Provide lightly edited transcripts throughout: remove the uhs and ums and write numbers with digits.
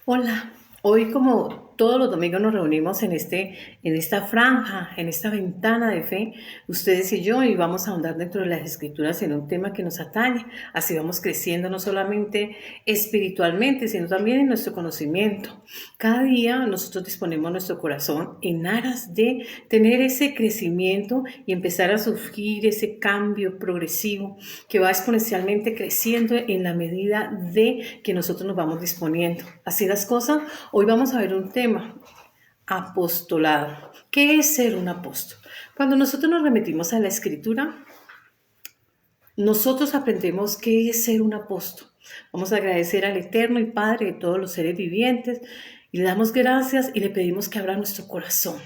Hola, hoy como todos los domingos nos reunimos en esta franja, en esta ventana de fe, ustedes y yo, y vamos a ahondar dentro de las escrituras en un tema que nos atañe. Así vamos creciendo no solamente espiritualmente, sino también en nuestro conocimiento. Cada día nosotros disponemos nuestro corazón en aras de tener ese crecimiento y empezar a surgir ese cambio progresivo que va exponencialmente creciendo en la medida de que nosotros nos vamos disponiendo. Así las cosas, hoy vamos a ver un tema, apostolado. ¿Qué es ser un apóstol? Cuando nosotros nos remitimos a la escritura, nosotros aprendemos qué es ser un apóstol. Vamos a agradecer al Eterno y Padre de todos los seres vivientes y le damos gracias y le pedimos que abra nuestro corazón,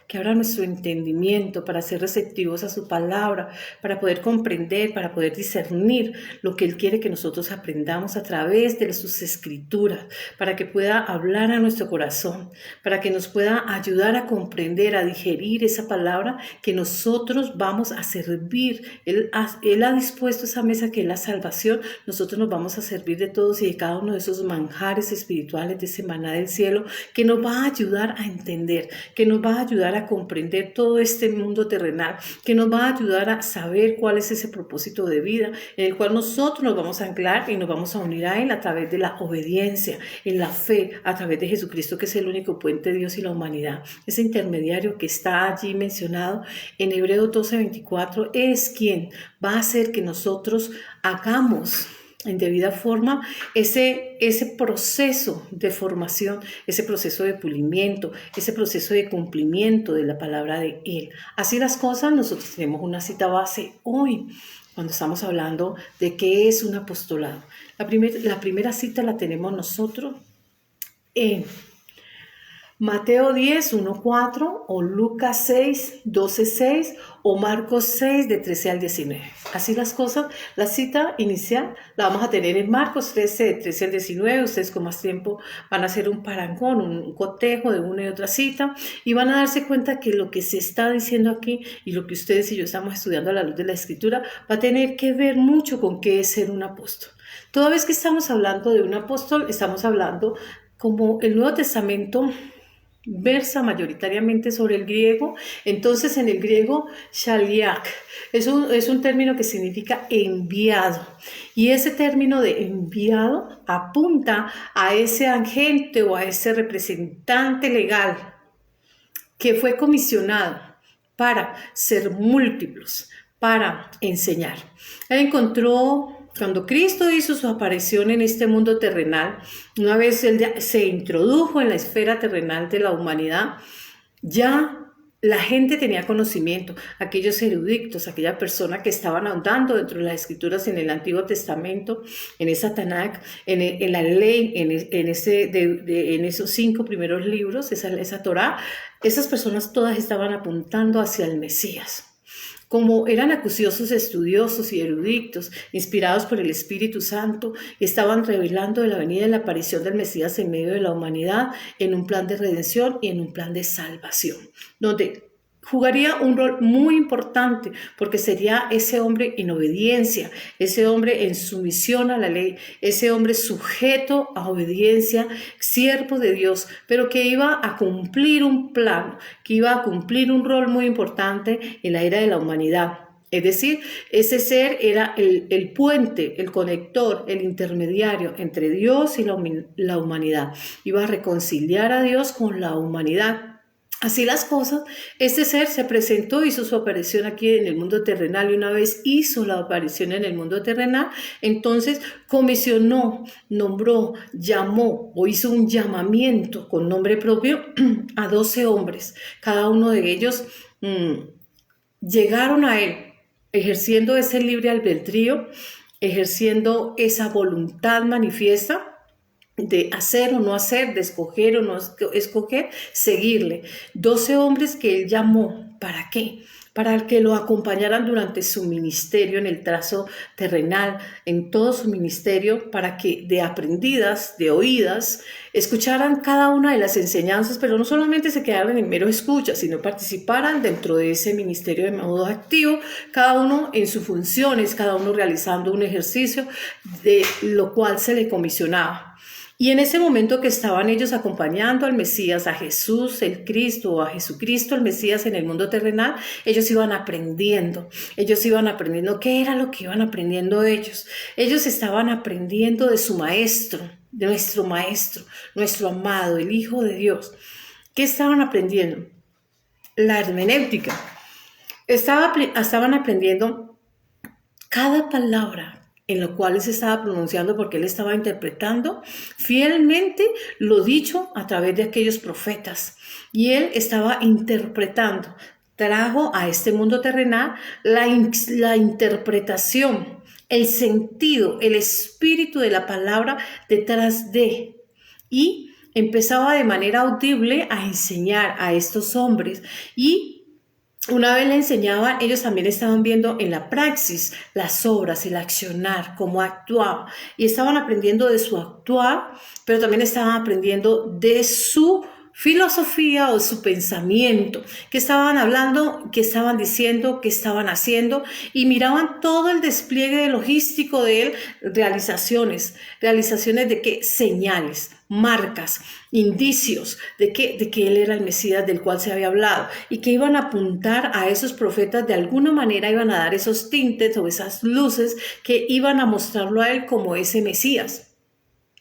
que abra nuestro entendimiento para ser receptivos a su palabra, para poder comprender, para poder discernir lo que Él quiere que nosotros aprendamos a través de sus escrituras, para que pueda hablar a nuestro corazón, para que nos pueda ayudar a comprender, a digerir esa palabra que nosotros vamos a servir. Él ha dispuesto esa mesa que es la salvación. Nosotros nos vamos a servir de todos y de cada uno de esos manjares espirituales de ese maná del cielo que nos va a ayudar a entender, que nos va a ayudar a comprender todo este mundo terrenal, que nos va a ayudar a saber cuál es ese propósito de vida en el cual nosotros nos vamos a anclar y nos vamos a unir a Él a través de la obediencia, en la fe, a través de Jesucristo, que es el único puente de Dios y la humanidad. Ese intermediario que está allí mencionado en Hebreos 12:24 es quien va a hacer que nosotros hagamos en debida forma ese proceso de formación, ese proceso de pulimiento, ese proceso de cumplimiento de la palabra de Él. Así las cosas, nosotros tenemos una cita base hoy, cuando estamos hablando de qué es un apostolado. La primera cita la tenemos nosotros en Mateo 10, 1, 4, o Lucas 6, 12, 6, o Marcos 6, de 13 al 19. Así las cosas, la cita inicial la vamos a tener en Marcos 13, de 13 al 19. Ustedes con más tiempo van a hacer un parangón, un cotejo de una y otra cita, y van a darse cuenta que lo que se está diciendo aquí y lo que ustedes y yo estamos estudiando a la luz de la Escritura va a tener que ver mucho con qué es ser un apóstol. Toda vez que estamos hablando de un apóstol, estamos hablando como el Nuevo Testamento versa mayoritariamente sobre el griego. Entonces en el griego shaliach es un término que significa enviado, y ese término de enviado apunta a ese agente o a ese representante legal que fue comisionado para ser múltiplos, para enseñar. Él encontró, cuando Cristo hizo su aparición en este mundo terrenal, una vez Él se introdujo en la esfera terrenal de la humanidad, ya la gente tenía conocimiento, aquellos eruditos, aquella persona que estaban andando dentro de las escrituras en el Antiguo Testamento, en esa Tanakh, en la ley, en esos 5 primeros libros, esa Torá. Esas personas todas estaban apuntando hacia el Mesías. Como eran acuciosos, estudiosos y eruditos, inspirados por el Espíritu Santo, estaban revelando de la venida y la aparición del Mesías en medio de la humanidad, en un plan de redención y en un plan de salvación, donde jugaría un rol muy importante, porque sería ese hombre en obediencia, ese hombre en sumisión a la ley, ese hombre sujeto a obediencia, siervo de Dios, pero que iba a cumplir un plan, que iba a cumplir un rol muy importante en la era de la humanidad. Es decir, ese ser era el puente, el conector, el intermediario entre Dios y la humanidad. Iba a reconciliar a Dios con la humanidad. Así las cosas, este ser se presentó, hizo su aparición aquí en el mundo terrenal, y una vez hizo la aparición en el mundo terrenal, entonces comisionó, nombró, llamó o hizo un llamamiento con nombre propio a 12 hombres. Cada uno de ellos llegaron a él ejerciendo ese libre albedrío, ejerciendo esa voluntad manifiesta de hacer o no hacer, de escoger o no escoger, seguirle. 12 hombres que él llamó. ¿Para qué? Para que lo acompañaran durante su ministerio en el trazo terrenal, en todo su ministerio, para que de aprendidas, de oídas, escucharan cada una de las enseñanzas, pero no solamente se quedaran en mero escucha, sino participaran dentro de ese ministerio de modo activo, cada uno en sus funciones, cada uno realizando un ejercicio de lo cual se le comisionaba. Y en ese momento que estaban ellos acompañando al Mesías, a Jesús el Cristo o a Jesucristo el Mesías en el mundo terrenal, ellos iban aprendiendo qué era lo que iban aprendiendo ellos. Ellos estaban aprendiendo de su maestro, nuestro amado, el Hijo de Dios. ¿Qué estaban aprendiendo? La hermenéutica. Estaban aprendiendo cada palabra en lo cual él se estaba pronunciando, porque él estaba interpretando fielmente lo dicho a través de aquellos profetas. Y él estaba interpretando, trajo a este mundo terrenal la interpretación, el sentido, el espíritu de la palabra detrás de. Y empezaba de manera audible a enseñar a estos hombres. Y una vez le enseñaban, ellos también estaban viendo en la praxis las obras, el accionar, cómo actuaba. Y estaban aprendiendo de su actuar, pero también estaban aprendiendo de su filosofía o su pensamiento, que estaban hablando, que estaban diciendo, que estaban haciendo, y miraban todo el despliegue logístico de él, realizaciones de qué, señales, marcas, indicios de que él era el Mesías del cual se había hablado, y que iban a apuntar a esos profetas, de alguna manera iban a dar esos tintes o esas luces que iban a mostrarlo a él como ese Mesías.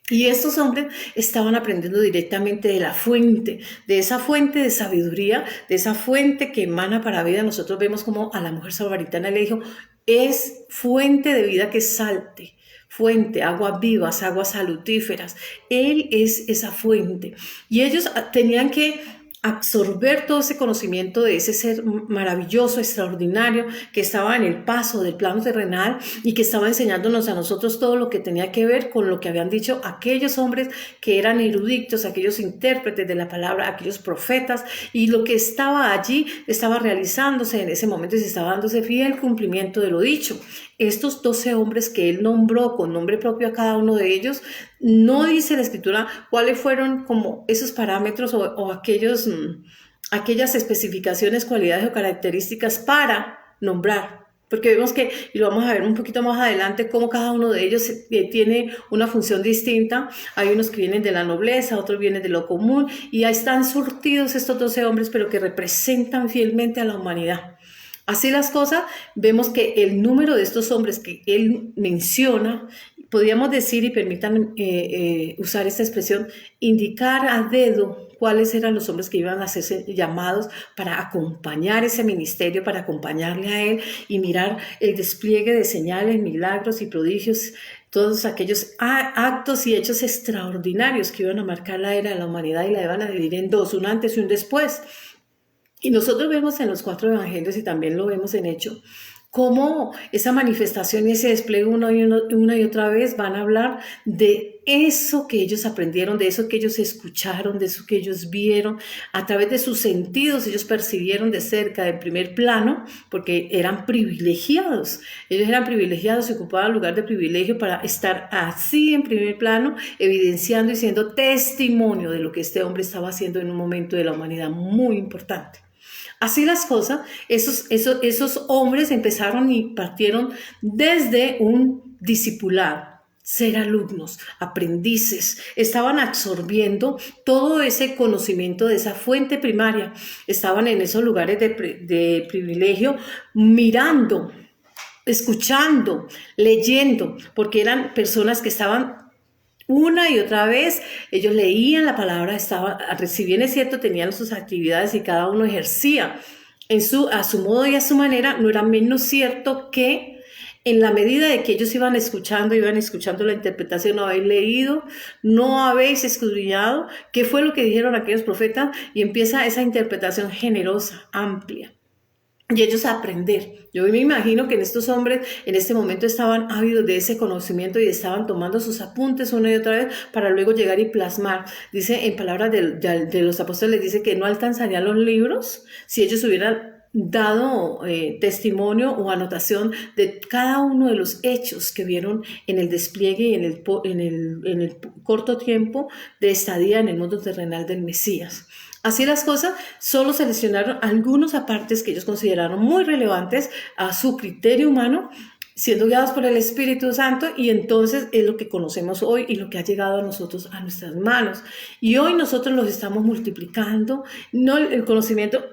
Y estos hombres estaban aprendiendo directamente de la fuente, de esa fuente de sabiduría, de esa fuente que emana para vida. Nosotros vemos como a la mujer samaritana le dijo, es fuente de vida que salte, fuente, aguas vivas, aguas salutíferas. Él es esa fuente. Y ellos tenían que absorber todo ese conocimiento de ese ser maravilloso, extraordinario, que estaba en el paso del plano terrenal y que estaba enseñándonos a nosotros todo lo que tenía que ver con lo que habían dicho aquellos hombres que eran eruditos, aquellos intérpretes de la palabra, aquellos profetas, y lo que estaba allí estaba realizándose en ese momento y se estaba dándose fiel cumplimiento de lo dicho. Estos 12 hombres que él nombró con nombre propio a cada uno de ellos, no dice la escritura cuáles fueron como esos parámetros o aquellas especificaciones, cualidades o características para nombrar. Porque vemos que, y lo vamos a ver un poquito más adelante, cómo cada uno de ellos tiene una función distinta. Hay unos que vienen de la nobleza, otros vienen de lo común, y ahí están surtidos estos 12 hombres, pero que representan fielmente a la humanidad. Así las cosas, vemos que el número de estos hombres que él menciona, podríamos decir, y permitan usar esta expresión, indicar a dedo cuáles eran los hombres que iban a ser llamados para acompañar ese ministerio, para acompañarle a él y mirar el despliegue de señales, milagros y prodigios, todos aquellos actos y hechos extraordinarios que iban a marcar la era de la humanidad y la iban a dividir en dos, un antes y un después. Y nosotros vemos en los 4 evangelios, y también lo vemos en Hechos, cómo esa manifestación y ese despliegue una y otra vez van a hablar de eso que ellos aprendieron, de eso que ellos escucharon, de eso que ellos vieron. A través de sus sentidos ellos percibieron de cerca, del primer plano, porque eran privilegiados. Ellos eran privilegiados y ocupaban lugar de privilegio para estar así en primer plano, evidenciando y siendo testimonio de lo que este hombre estaba haciendo en un momento de la humanidad muy importante. Así las cosas, esos hombres empezaron y partieron desde un discipulado, ser alumnos, aprendices, estaban absorbiendo todo ese conocimiento de esa fuente primaria, estaban en esos lugares de privilegio, mirando, escuchando, leyendo, porque eran personas que estaban una y otra vez, ellos leían la palabra, si bien es cierto, tenían sus actividades y cada uno ejercía a su modo y a su manera. No era menos cierto que en la medida de que ellos iban escuchando la interpretación, no habéis leído, no habéis escudriñado qué fue lo que dijeron aquellos profetas, y empieza esa interpretación generosa, amplia. Y ellos a aprender. Yo me imagino que en estos hombres en este momento estaban ávidos de ese conocimiento y estaban tomando sus apuntes una y otra vez para luego llegar y plasmar. Dice en palabras de los apóstoles, dice que no alcanzarían los libros si ellos hubieran dado testimonio o anotación de cada uno de los hechos que vieron en el despliegue y en el corto tiempo de estadía en el mundo terrenal del Mesías. Así las cosas, solo seleccionaron algunos apartes que ellos consideraron muy relevantes a su criterio humano siendo guiados por el Espíritu Santo, y entonces es lo que conocemos hoy y lo que ha llegado a nosotros, a nuestras manos. Y hoy nosotros los estamos multiplicando, no el conocimiento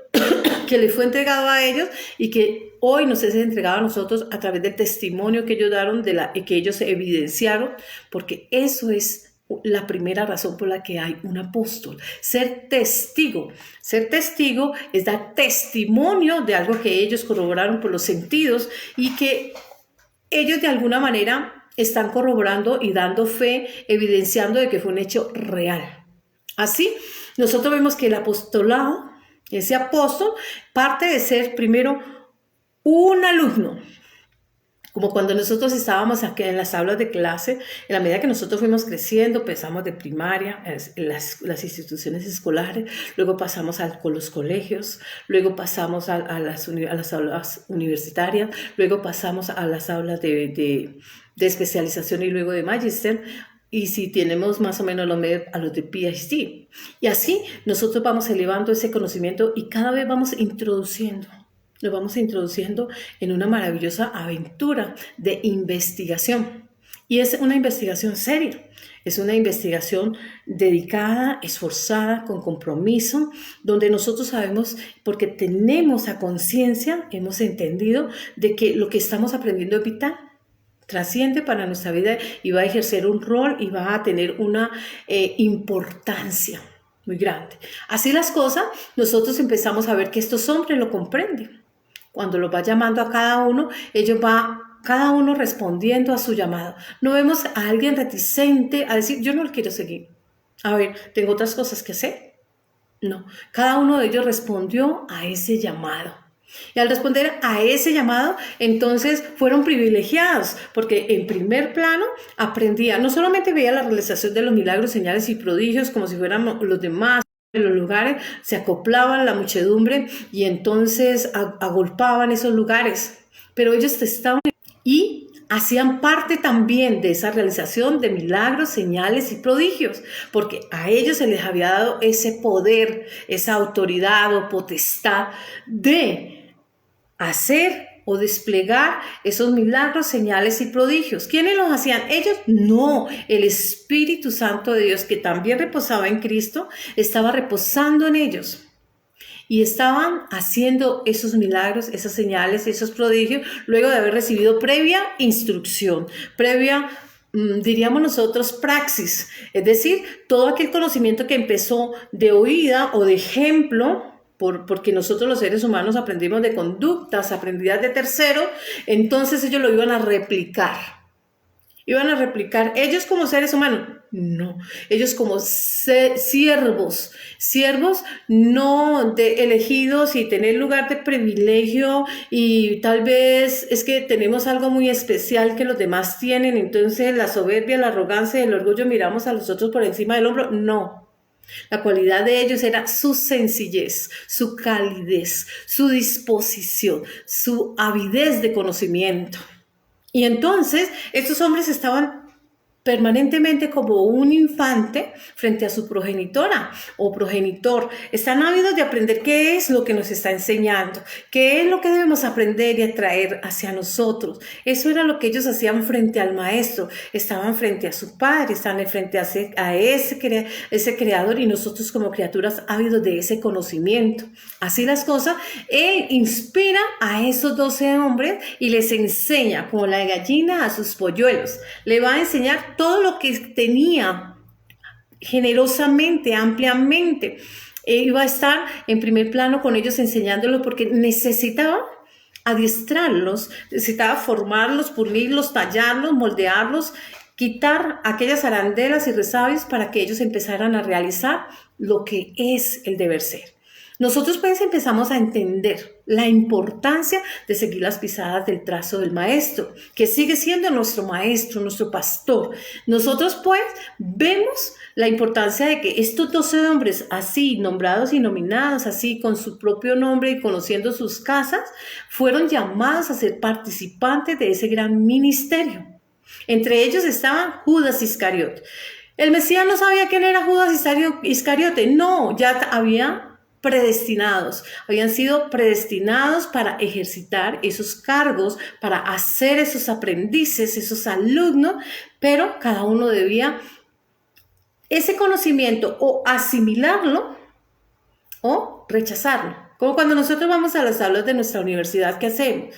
que les fue entregado a ellos y que hoy nos es entregado a nosotros a través del testimonio que ellos dieron, que ellos evidenciaron, porque eso es la primera razón por la que hay un apóstol. Ser testigo. Ser testigo es dar testimonio de algo que ellos corroboraron por los sentidos y que ellos de alguna manera están corroborando y dando fe, evidenciando de que fue un hecho real. Así, nosotros vemos que el apostolado, ese apóstol, parte de ser primero un alumno. Como cuando nosotros estábamos aquí en las aulas de clase, en la medida que nosotros fuimos creciendo, empezamos de primaria, las instituciones escolares, luego pasamos con los colegios, luego pasamos a las aulas universitarias, luego pasamos a las aulas de especialización y luego de magíster, y si tenemos más o menos los medios, a los de PhD. Y así nosotros vamos elevando ese conocimiento y cada vez vamos nos vamos introduciendo en una maravillosa aventura de investigación. Y es una investigación seria, es una investigación dedicada, esforzada, con compromiso, donde nosotros sabemos, porque tenemos a conciencia, hemos entendido de que lo que estamos aprendiendo es vital, trasciende para nuestra vida y va a ejercer un rol y va a tener una importancia muy grande. Así las cosas, nosotros empezamos a ver que estos hombres lo comprenden. Cuando los va llamando a cada uno, cada uno respondiendo a su llamado. No vemos a alguien reticente a decir, yo no lo quiero seguir. A ver, tengo otras cosas que hacer. No, cada uno de ellos respondió a ese llamado. Y al responder a ese llamado, entonces fueron privilegiados, porque en primer plano aprendía, no solamente veía la realización de los milagros, señales y prodigios como si fueran los demás, en los lugares, se acoplaban la muchedumbre y entonces agolpaban esos lugares, pero ellos estaban y hacían parte también de esa realización de milagros, señales y prodigios, porque a ellos se les había dado ese poder, esa autoridad o potestad de hacer o desplegar esos milagros, señales y prodigios. ¿Quiénes los hacían? ¿Ellos? No, el Espíritu Santo de Dios, que también reposaba en Cristo, estaba reposando en ellos. Y estaban haciendo esos milagros, esas señales, esos prodigios, luego de haber recibido previa instrucción, previa, diríamos nosotros, praxis. Es decir, todo aquel conocimiento que empezó de oída o de ejemplo, porque nosotros los seres humanos aprendimos de conductas aprendidas de terceros, entonces ellos lo iban a replicar. ¿Iban a replicar ellos como seres humanos? No, ellos como siervos no elegidos y tener lugar de privilegio, y tal vez es que tenemos algo muy especial que los demás tienen, entonces la soberbia, la arrogancia y el orgullo miramos a los otros por encima del hombro. No. La cualidad de ellos era su sencillez, su calidez, su disposición, su avidez de conocimiento. Y entonces estos hombres estaban permanentemente como un infante frente a su progenitora o progenitor. Están ávidos de aprender qué es lo que nos está enseñando, qué es lo que debemos aprender y atraer hacia nosotros. Eso era lo que ellos hacían frente al maestro. Estaban frente a su padre, estaban frente a ese creador, y nosotros como criaturas ávidos de ese conocimiento. Así las cosas, él inspira a esos 12 hombres y les enseña como la gallina a sus polluelos. Le va a enseñar todo lo que tenía generosamente, ampliamente. Iba a estar en primer plano con ellos enseñándolos, porque necesitaba adiestrarlos, necesitaba formarlos, pulirlos, tallarlos, moldearlos, quitar aquellas arandelas y resabios para que ellos empezaran a realizar lo que es el deber ser. Nosotros pues empezamos a entender la importancia de seguir las pisadas del trazo del maestro, que sigue siendo nuestro maestro, nuestro pastor. Nosotros pues vemos la importancia de que estos 12 hombres así nombrados y nominados, así con su propio nombre y conociendo sus casas, fueron llamados a ser participantes de ese gran ministerio. Entre ellos estaban Judas Iscariote. El Mesías no sabía quién era Judas Iscariote. No, ya había predestinados, habían sido predestinados para ejercitar esos cargos, para hacer esos aprendices, esos alumnos, pero cada uno debía ese conocimiento o asimilarlo o rechazarlo. Como cuando nosotros vamos a las aulas de nuestra universidad, ¿qué hacemos?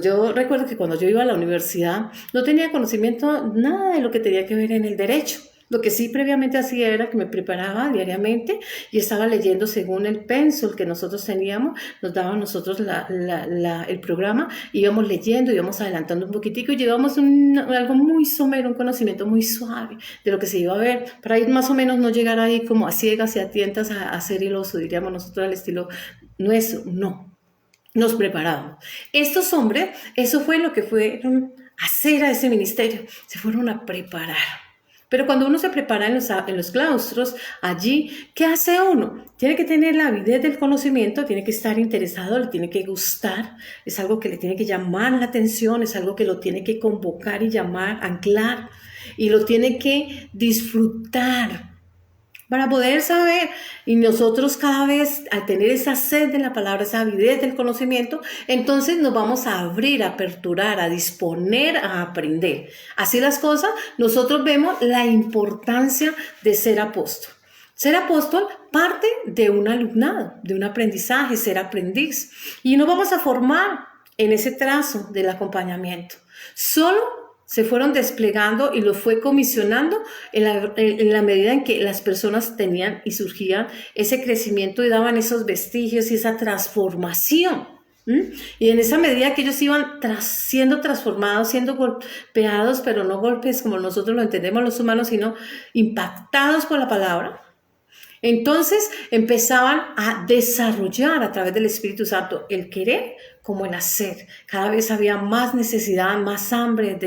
Yo recuerdo que cuando yo iba a la universidad no tenía conocimiento nada de lo que tenía que ver en el derecho. Lo que sí previamente hacía era que me preparaba diariamente y estaba leyendo según el pénsul que nosotros teníamos, nos daban nosotros el programa, íbamos leyendo, íbamos adelantando un poquitico y llevábamos algo muy somero, un conocimiento muy suave de lo que se iba a ver, para ir más o menos no llegar ahí como a ciegas y a tientas a ser iloso, diríamos nosotros al estilo nuestro, no. Nos preparábamos. Estos hombres, eso fue lo que fueron a hacer a ese ministerio, se fueron a preparar. Pero cuando uno se prepara en los claustros, allí, ¿qué hace uno? Tiene que tener la avidez del conocimiento, tiene que estar interesado, le tiene que gustar, es algo que le tiene que llamar la atención, es algo que lo tiene que convocar y llamar, anclar, y lo tiene que disfrutar para poder saber. Y nosotros cada vez, al tener esa sed de la palabra, esa avidez del conocimiento, entonces nos vamos a abrir, a aperturar, a disponer a aprender. Así las cosas, nosotros vemos la importancia de ser apóstol. Ser apóstol parte de un alumnado, de un aprendizaje, ser aprendiz. Y nos vamos a formar en ese trazo del acompañamiento. Solo se fueron desplegando y los fue comisionando en la medida en que las personas tenían y surgían ese crecimiento y daban esos vestigios y esa transformación. Y en esa medida que ellos iban siendo transformados, siendo golpeados, pero no golpes como nosotros lo entendemos los humanos, sino impactados por la palabra, entonces empezaban a desarrollar a través del Espíritu Santo el querer como el hacer. Cada vez había más necesidad, más hambre,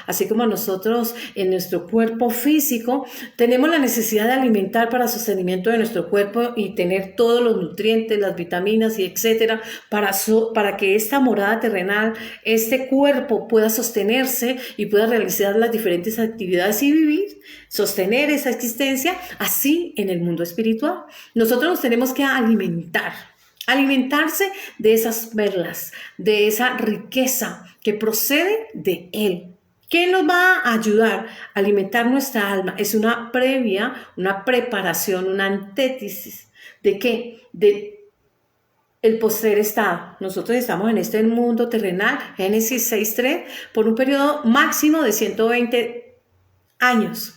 así como nosotros en nuestro cuerpo físico tenemos la necesidad de alimentar para sostenimiento de nuestro cuerpo y tener todos los nutrientes, las vitaminas y etcétera, para que esta morada terrenal, este cuerpo pueda sostenerse y pueda realizar las diferentes actividades y vivir, sostener esa existencia, así en el mundo espiritual. Nosotros nos tenemos que alimentarse de esas perlas, de esa riqueza que procede de Él. ¿Qué nos va a ayudar a alimentar nuestra alma? Es una preparación, una antítesis. ¿De qué? De el postrer estado. Nosotros estamos en este mundo terrenal, Génesis 6:3, por un periodo máximo de 120 años.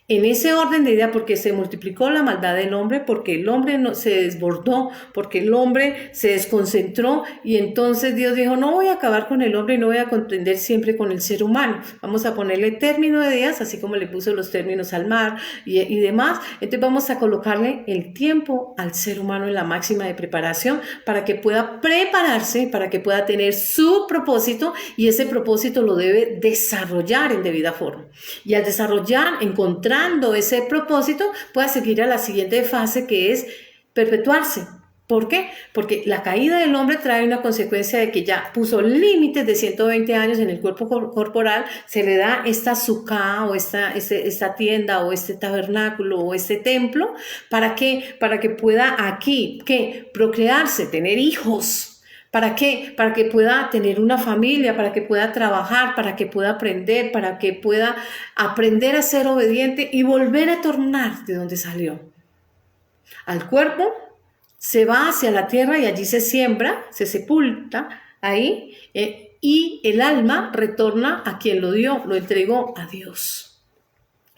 En ese orden de idea, porque se multiplicó la maldad del hombre, porque el hombre se desbordó, porque el hombre se desconcentró y entonces Dios dijo, no voy a acabar con el hombre y no voy a contender siempre con el ser humano. Vamos a ponerle término de días, así como le puso los términos al mar y demás. Entonces vamos a colocarle el tiempo al ser humano en la máxima de preparación para que pueda prepararse, para que pueda tener su propósito y ese propósito lo debe desarrollar en debida forma. Y al desarrollar, encontrando ese propósito, pueda seguir a la siguiente fase que es perpetuarse. ¿Por qué? Porque la caída del hombre trae una consecuencia de que ya puso límites de 120 años en el cuerpo corporal, se le da esta sucá o esta tienda o este tabernáculo o este templo, ¿para qué? Para que pueda aquí, ¿qué? Procrearse, tener hijos. ¿Para qué? Para que pueda tener una familia, para que pueda trabajar, para que pueda aprender, para que pueda aprender a ser obediente y volver a tornar de donde salió. Al cuerpo se va hacia la tierra y allí se siembra, se sepulta ahí y el alma retorna a quien lo dio, lo entregó a Dios.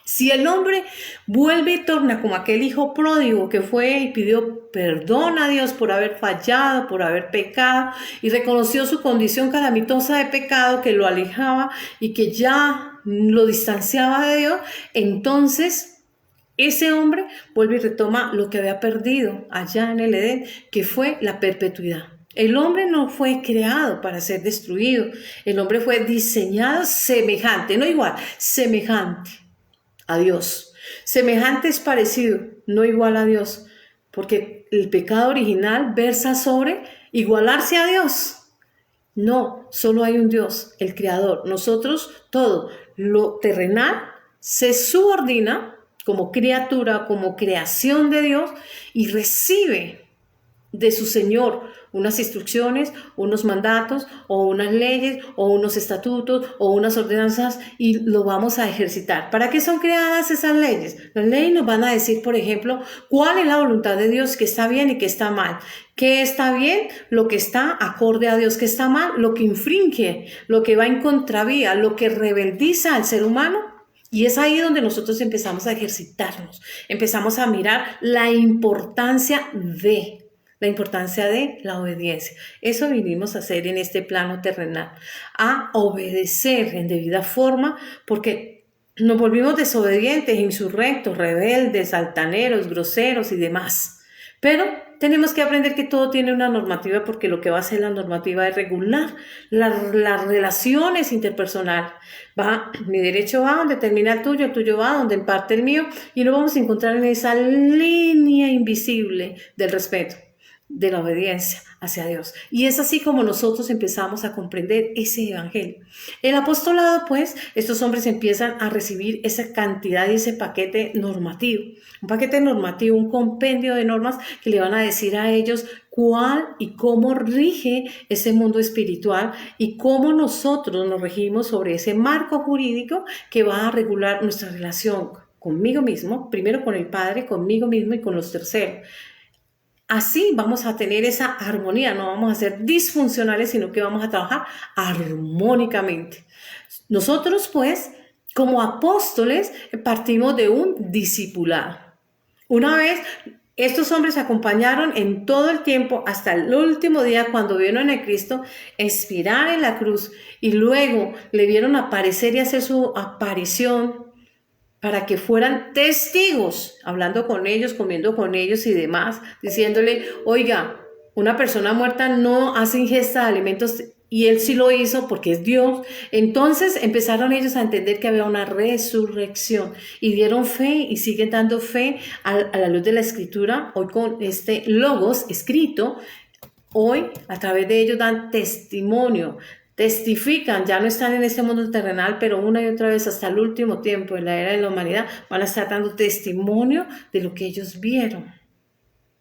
Si el hombre vuelve y torna como aquel hijo pródigo que fue y pidió perdón a Dios por haber fallado, por haber pecado y reconoció su condición calamitosa de pecado que lo alejaba y que ya lo distanciaba de Dios, entonces ese hombre vuelve y retoma lo que había perdido allá en el Edén, que fue la perpetuidad. El hombre no fue creado para ser destruido, el hombre fue diseñado semejante, no igual, semejante a Dios. Semejante es parecido, no igual a Dios, porque el pecado original versa sobre igualarse a Dios. No, solo hay un Dios, el Creador. Nosotros, todo lo terrenal se subordina como criatura, como creación de Dios y recibe de su Señor, unas instrucciones, unos mandatos o unas leyes o unos estatutos o unas ordenanzas y lo vamos a ejercitar. ¿Para qué son creadas esas leyes? Las leyes nos van a decir, por ejemplo, cuál es la voluntad de Dios, qué está bien y qué está mal. ¿Qué está bien? Lo que está acorde a Dios. ¿Qué está mal? Lo que infringe, lo que va en contravía, lo que rebeldiza al ser humano. Y es ahí donde nosotros empezamos a ejercitarnos, empezamos a mirar la importancia de la obediencia. Eso vinimos a hacer en este plano terrenal, a obedecer en debida forma, porque nos volvimos desobedientes, insurrectos, rebeldes, altaneros, groseros y demás. Pero tenemos que aprender que todo tiene una normativa, porque lo que va a hacer la normativa es regular las relaciones interpersonales. Mi derecho va donde termina el tuyo va donde parte el mío, y nos vamos a encontrar en esa línea invisible del respeto, de la obediencia hacia Dios. Y es así como nosotros empezamos a comprender ese evangelio. El apostolado, pues, estos hombres empiezan a recibir esa cantidad y ese paquete normativo. Un paquete normativo, un compendio de normas que le van a decir a ellos cuál y cómo rige ese mundo espiritual y cómo nosotros nos regimos sobre ese marco jurídico que va a regular nuestra relación conmigo mismo, primero con el Padre, conmigo mismo y con los terceros. Así vamos a tener esa armonía, no vamos a ser disfuncionales, sino que vamos a trabajar armónicamente. Nosotros, pues, como apóstoles, partimos de un discipulado. Una vez, estos hombres acompañaron en todo el tiempo, hasta el último día, cuando vieron a Cristo expirar en la cruz y luego le vieron aparecer y hacer su aparición, para que fueran testigos, hablando con ellos, comiendo con ellos y demás, diciéndole, oiga, una persona muerta no hace ingesta de alimentos, y él sí lo hizo porque es Dios. Entonces empezaron ellos a entender que había una resurrección y dieron fe y siguen dando fe a la luz de la Escritura. Hoy con este logos escrito, hoy a través de ellos dan testimonio, testifican, ya no están en este mundo terrenal, pero una y otra vez hasta el último tiempo, en la era de la humanidad, van a estar dando testimonio de lo que ellos vieron.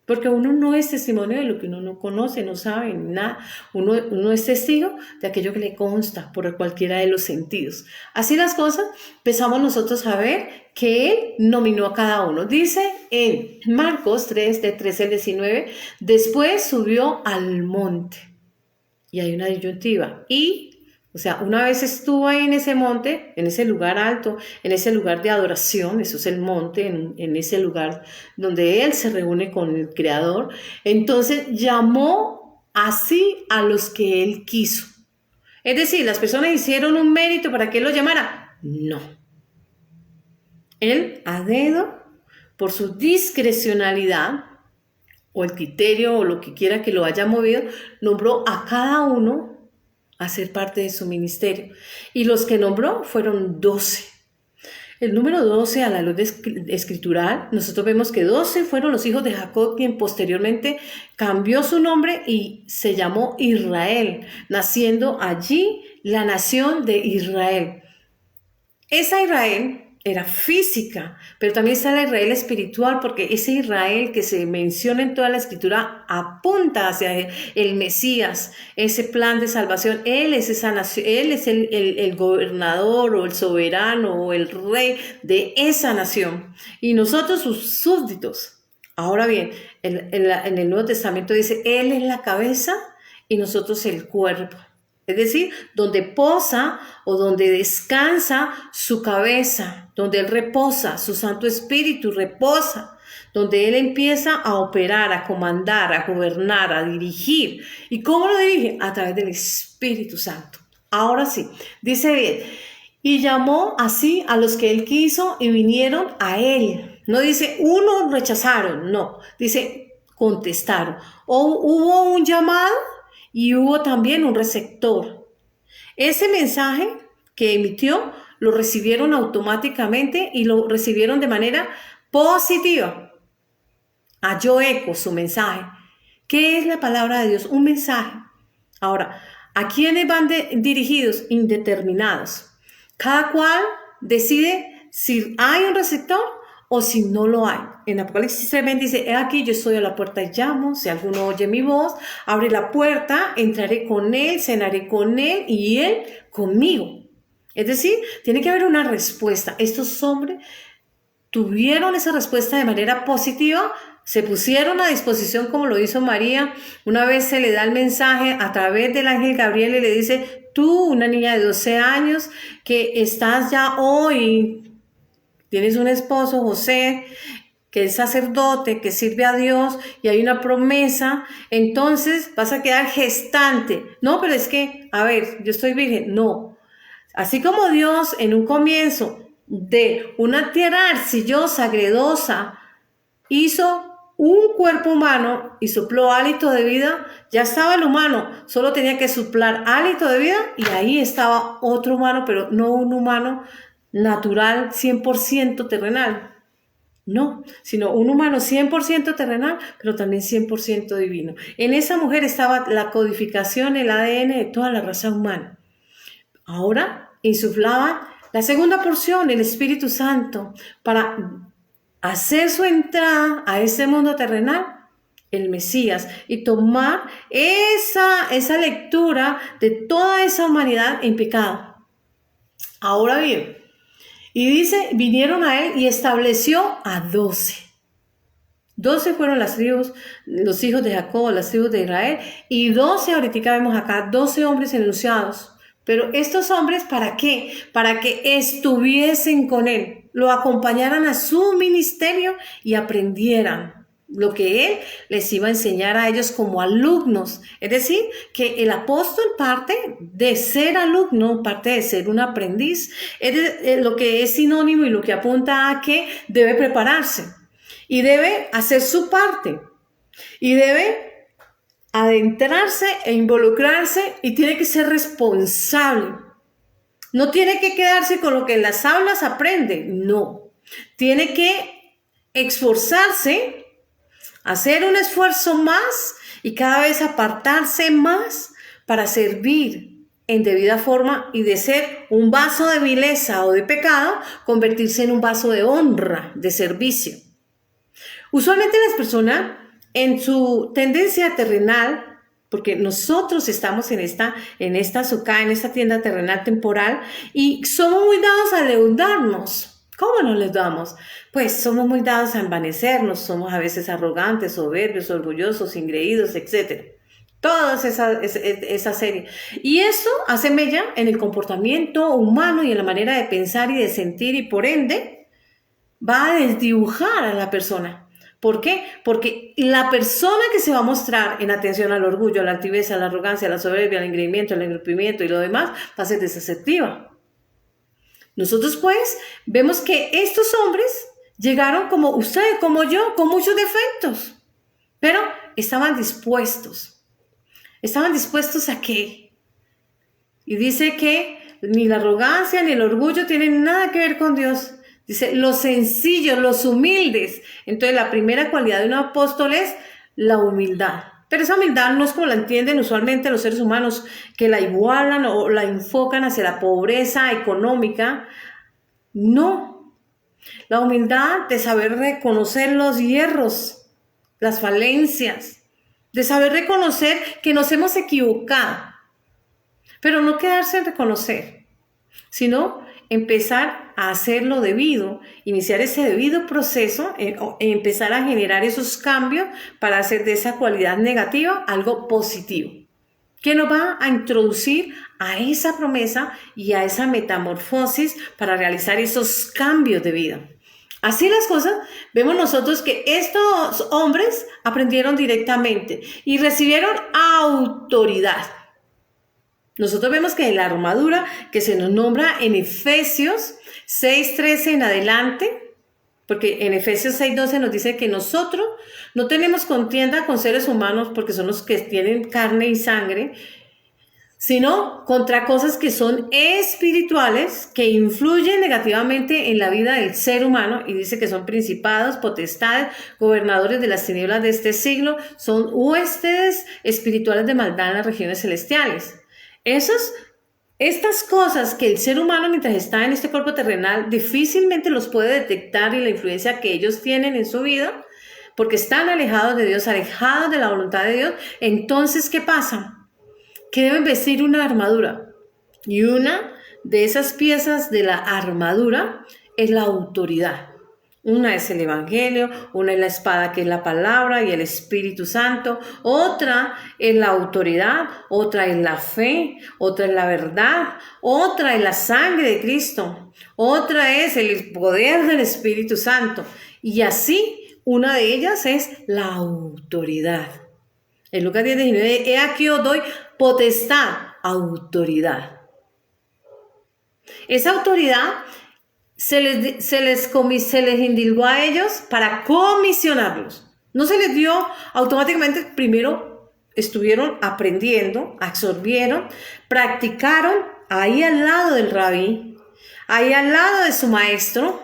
Porque uno no es testimonio de lo que uno no conoce, no sabe, nada. Uno es testigo de aquello que le consta por cualquiera de los sentidos. Así las cosas, empezamos nosotros a ver que Él nominó a cada uno. Dice en Marcos 3, de 13 al 19, después subió al monte. Y hay una disyuntiva. O sea, una vez estuvo ahí en ese monte, en ese lugar alto, en ese lugar de adoración, eso es el monte, en ese lugar donde Él se reúne con el Creador. Entonces llamó así a los que Él quiso. Es decir, ¿las personas hicieron un mérito para que Él los llamara? No. Él, a dedo, por su discrecionalidad, o el criterio, o lo que quiera que lo haya movido, nombró a cada uno a ser parte de su ministerio. Y los que nombró fueron 12. El número 12, a la luz escritural, nosotros vemos que 12 fueron los hijos de Jacob, quien posteriormente cambió su nombre y se llamó Israel, naciendo allí la nación de Israel. Esa Israel era física, pero también está la Israel espiritual, porque ese Israel que se menciona en toda la Escritura apunta hacia el Mesías, ese plan de salvación. Él es esa nación, Él es el gobernador o el soberano o el rey de esa nación, y nosotros sus súbditos. Ahora bien, en el Nuevo Testamento dice, Él es la cabeza y nosotros el cuerpo. Es decir, donde posa o donde descansa su cabeza, donde Él reposa, su Santo Espíritu reposa, donde Él empieza a operar, a comandar, a gobernar, a dirigir. ¿Y cómo lo dirige? A través del Espíritu Santo. Ahora sí, dice bien, y llamó así a los que Él quiso y vinieron a Él. No dice, uno rechazaron, no, dice, contestaron. O hubo un llamado y hubo también un receptor. Ese mensaje que emitió lo recibieron automáticamente y lo recibieron de manera positiva. Halló eco su mensaje. ¿Qué es la palabra de Dios? Un mensaje. Ahora, ¿a quiénes van dirigidos? Indeterminados. Cada cual decide si hay un receptor o si no lo hay. En Apocalipsis 3:20 dice, he aquí yo estoy a la puerta y llamo, si alguno oye mi voz, abre la puerta, entraré con él, cenaré con él y él conmigo. Es decir, tiene que haber una respuesta. Estos hombres tuvieron esa respuesta de manera positiva, se pusieron a disposición como lo hizo María. Una vez se le da el mensaje a través del ángel Gabriel y le dice, tú, una niña de 12 años, que estás ya hoy, tienes un esposo, José, que es sacerdote, que sirve a Dios y hay una promesa, entonces vas a quedar gestante. No, pero es que, a ver, yo estoy virgen. No. Así como Dios en un comienzo de una tierra arcillosa, gredosa, hizo un cuerpo humano y sopló hálito de vida, ya estaba el humano, solo tenía que soplar hálito de vida y ahí estaba otro humano, pero no un humano natural 100% terrenal. No, sino un humano 100% terrenal, pero también 100% divino. En esa mujer estaba la codificación, el ADN de toda la raza humana. Ahora insuflaba la segunda porción, el Espíritu Santo, para hacer su entrada a este mundo terrenal, el Mesías, y tomar esa lectura de toda esa humanidad en pecado. Ahora bien, y dice, vinieron a él y estableció a 12. 12 fueron las tribus, los hijos de Jacob, las tribus de Israel, y 12, ahorita vemos acá, 12 hombres enunciados. Pero estos hombres, ¿para qué? Para que estuviesen con él, lo acompañaran a su ministerio y aprendieran lo que él les iba a enseñar a ellos como alumnos. Es decir, que el apóstol parte de ser alumno, parte de ser un aprendiz, lo que es sinónimo y lo que apunta a que debe prepararse y debe hacer su parte y debe adentrarse e involucrarse y tiene que ser responsable. No tiene que quedarse con lo que en las aulas aprende, no. Tiene que esforzarse, hacer un esfuerzo más y cada vez apartarse más para servir en debida forma y de ser un vaso de vileza o de pecado, convertirse en un vaso de honra, de servicio. Usualmente las personas en su tendencia terrenal, porque nosotros estamos en esta sucá, en esta tienda terrenal temporal, y somos muy dados a endeudarnos. ¿Cómo nos les damos? Pues somos muy dados a envanecernos, somos a veces arrogantes, soberbios, orgullosos, ingreídos, etc. Toda esa serie. Y eso hace mella en el comportamiento humano y en la manera de pensar y de sentir, y por ende va a desdibujar a la persona. ¿Por qué? Porque la persona que se va a mostrar en atención al orgullo, a la altivez, a la arrogancia, a la soberbia, al engreimiento, al engrupimiento y lo demás, va a ser desasertiva. Nosotros pues vemos que estos hombres llegaron como usted, como yo, con muchos defectos, pero estaban dispuestos. ¿Estaban dispuestos a qué? Y dice que ni la arrogancia ni el orgullo tienen nada que ver con Dios. Dice, los sencillos, los humildes. Entonces, la primera cualidad de un apóstol es la humildad. Pero esa humildad no es como la entienden usualmente los seres humanos, que la igualan o la enfocan hacia la pobreza económica. No. La humildad de saber reconocer los hierros, las falencias, de saber reconocer que nos hemos equivocado. Pero no quedarse en reconocer, sino empezar a hacer lo debido, iniciar ese debido proceso, empezar a generar esos cambios para hacer de esa cualidad negativa algo positivo, que nos va a introducir a esa promesa y a esa metamorfosis para realizar esos cambios de vida. Así las cosas, vemos nosotros que estos hombres aprendieron directamente y recibieron autoridad. Nosotros vemos que en la armadura que se nos nombra en Efesios 6:13 en adelante, porque en Efesios 6:12 nos dice que nosotros no tenemos contienda con seres humanos porque son los que tienen carne y sangre, sino contra cosas que son espirituales, que influyen negativamente en la vida del ser humano, y dice que son principados, potestades, gobernadores de las tinieblas de este siglo, son huestes espirituales de maldad en las regiones celestiales. Esos Estas cosas que el ser humano mientras está en este cuerpo terrenal difícilmente los puede detectar y la influencia que ellos tienen en su vida, porque están alejados de Dios, alejados de la voluntad de Dios. Entonces, ¿qué pasa? Que deben vestir una armadura. Y una de esas piezas de la armadura es la autoridad. Una es el Evangelio, una es la espada que es la palabra y el Espíritu Santo, otra es la autoridad, otra es la fe, otra es la verdad, otra es la sangre de Cristo, otra es el poder del Espíritu Santo. Y así, una de ellas es la autoridad. En Lucas 10:19, he aquí os doy potestad, autoridad. Esa autoridad se les indilgó a ellos para comisionarlos. No se les dio automáticamente, primero estuvieron aprendiendo, absorbieron, practicaron ahí al lado del rabí, ahí al lado de su maestro.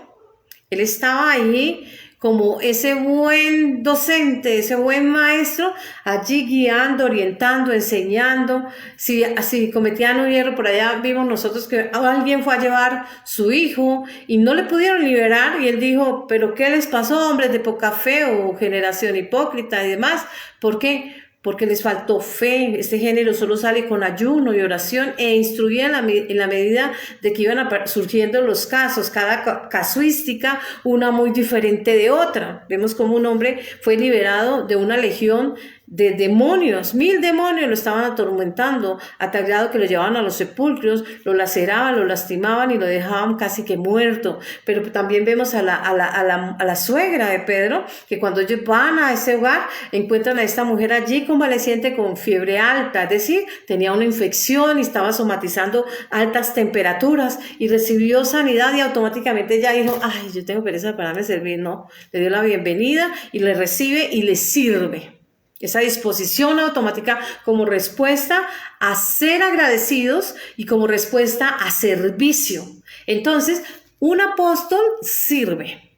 Él estaba ahí como ese buen docente, ese buen maestro, allí guiando, orientando, enseñando. Si cometían un error, por allá vimos nosotros que alguien fue a llevar su hijo y no le pudieron liberar y él dijo, pero ¿qué les pasó, hombres de poca fe o generación hipócrita y demás? ¿Por qué? Porque les faltó fe. Este género solo sale con ayuno y oración e instruía en la medida de que iban surgiendo los casos, cada casuística, una muy diferente de otra. Vemos como un hombre fue liberado de una legión de demonios, 1000 demonios lo estaban atormentando, a tal grado que lo llevaban a los sepulcros, lo laceraban, lo lastimaban y lo dejaban casi que muerto. Pero también vemos a la suegra de Pedro, que cuando ellos van a ese hogar, encuentran a esta mujer allí convaleciente con fiebre alta, es decir, tenía una infección y estaba somatizando altas temperaturas y recibió sanidad y automáticamente ella dijo, ay, yo tengo pereza para pararme a servir. No, le dio la bienvenida y le recibe y le sirve. Esa disposición automática como respuesta a ser agradecidos y como respuesta a servicio. Entonces, un apóstol sirve.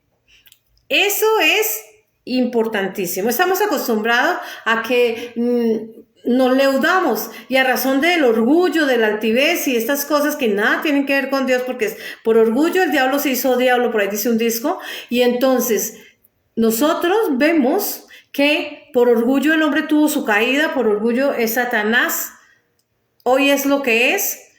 Eso es importantísimo. Estamos acostumbrados a que nos leudamos y a razón del orgullo, de la altivez y estas cosas que nada tienen que ver con Dios, porque es por orgullo el diablo se hizo diablo, por ahí dice un disco, y entonces nosotros vemos que por orgullo el hombre tuvo su caída, por orgullo es Satanás, hoy es lo que es,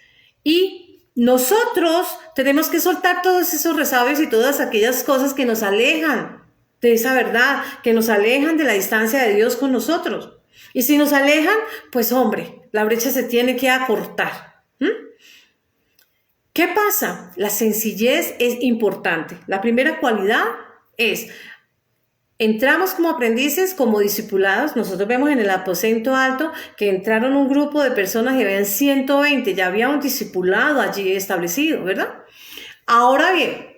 y nosotros tenemos que soltar todos esos resabios y todas aquellas cosas que nos alejan de esa verdad, que nos alejan de la distancia de Dios con nosotros. Y si nos alejan, pues hombre, la brecha se tiene que acortar. ¿Qué pasa? La sencillez es importante. La primera cualidad es: entramos como aprendices, como discipulados. Nosotros vemos en el aposento alto que entraron un grupo de personas y habían 120, ya había un discipulado allí establecido, ¿verdad? Ahora bien,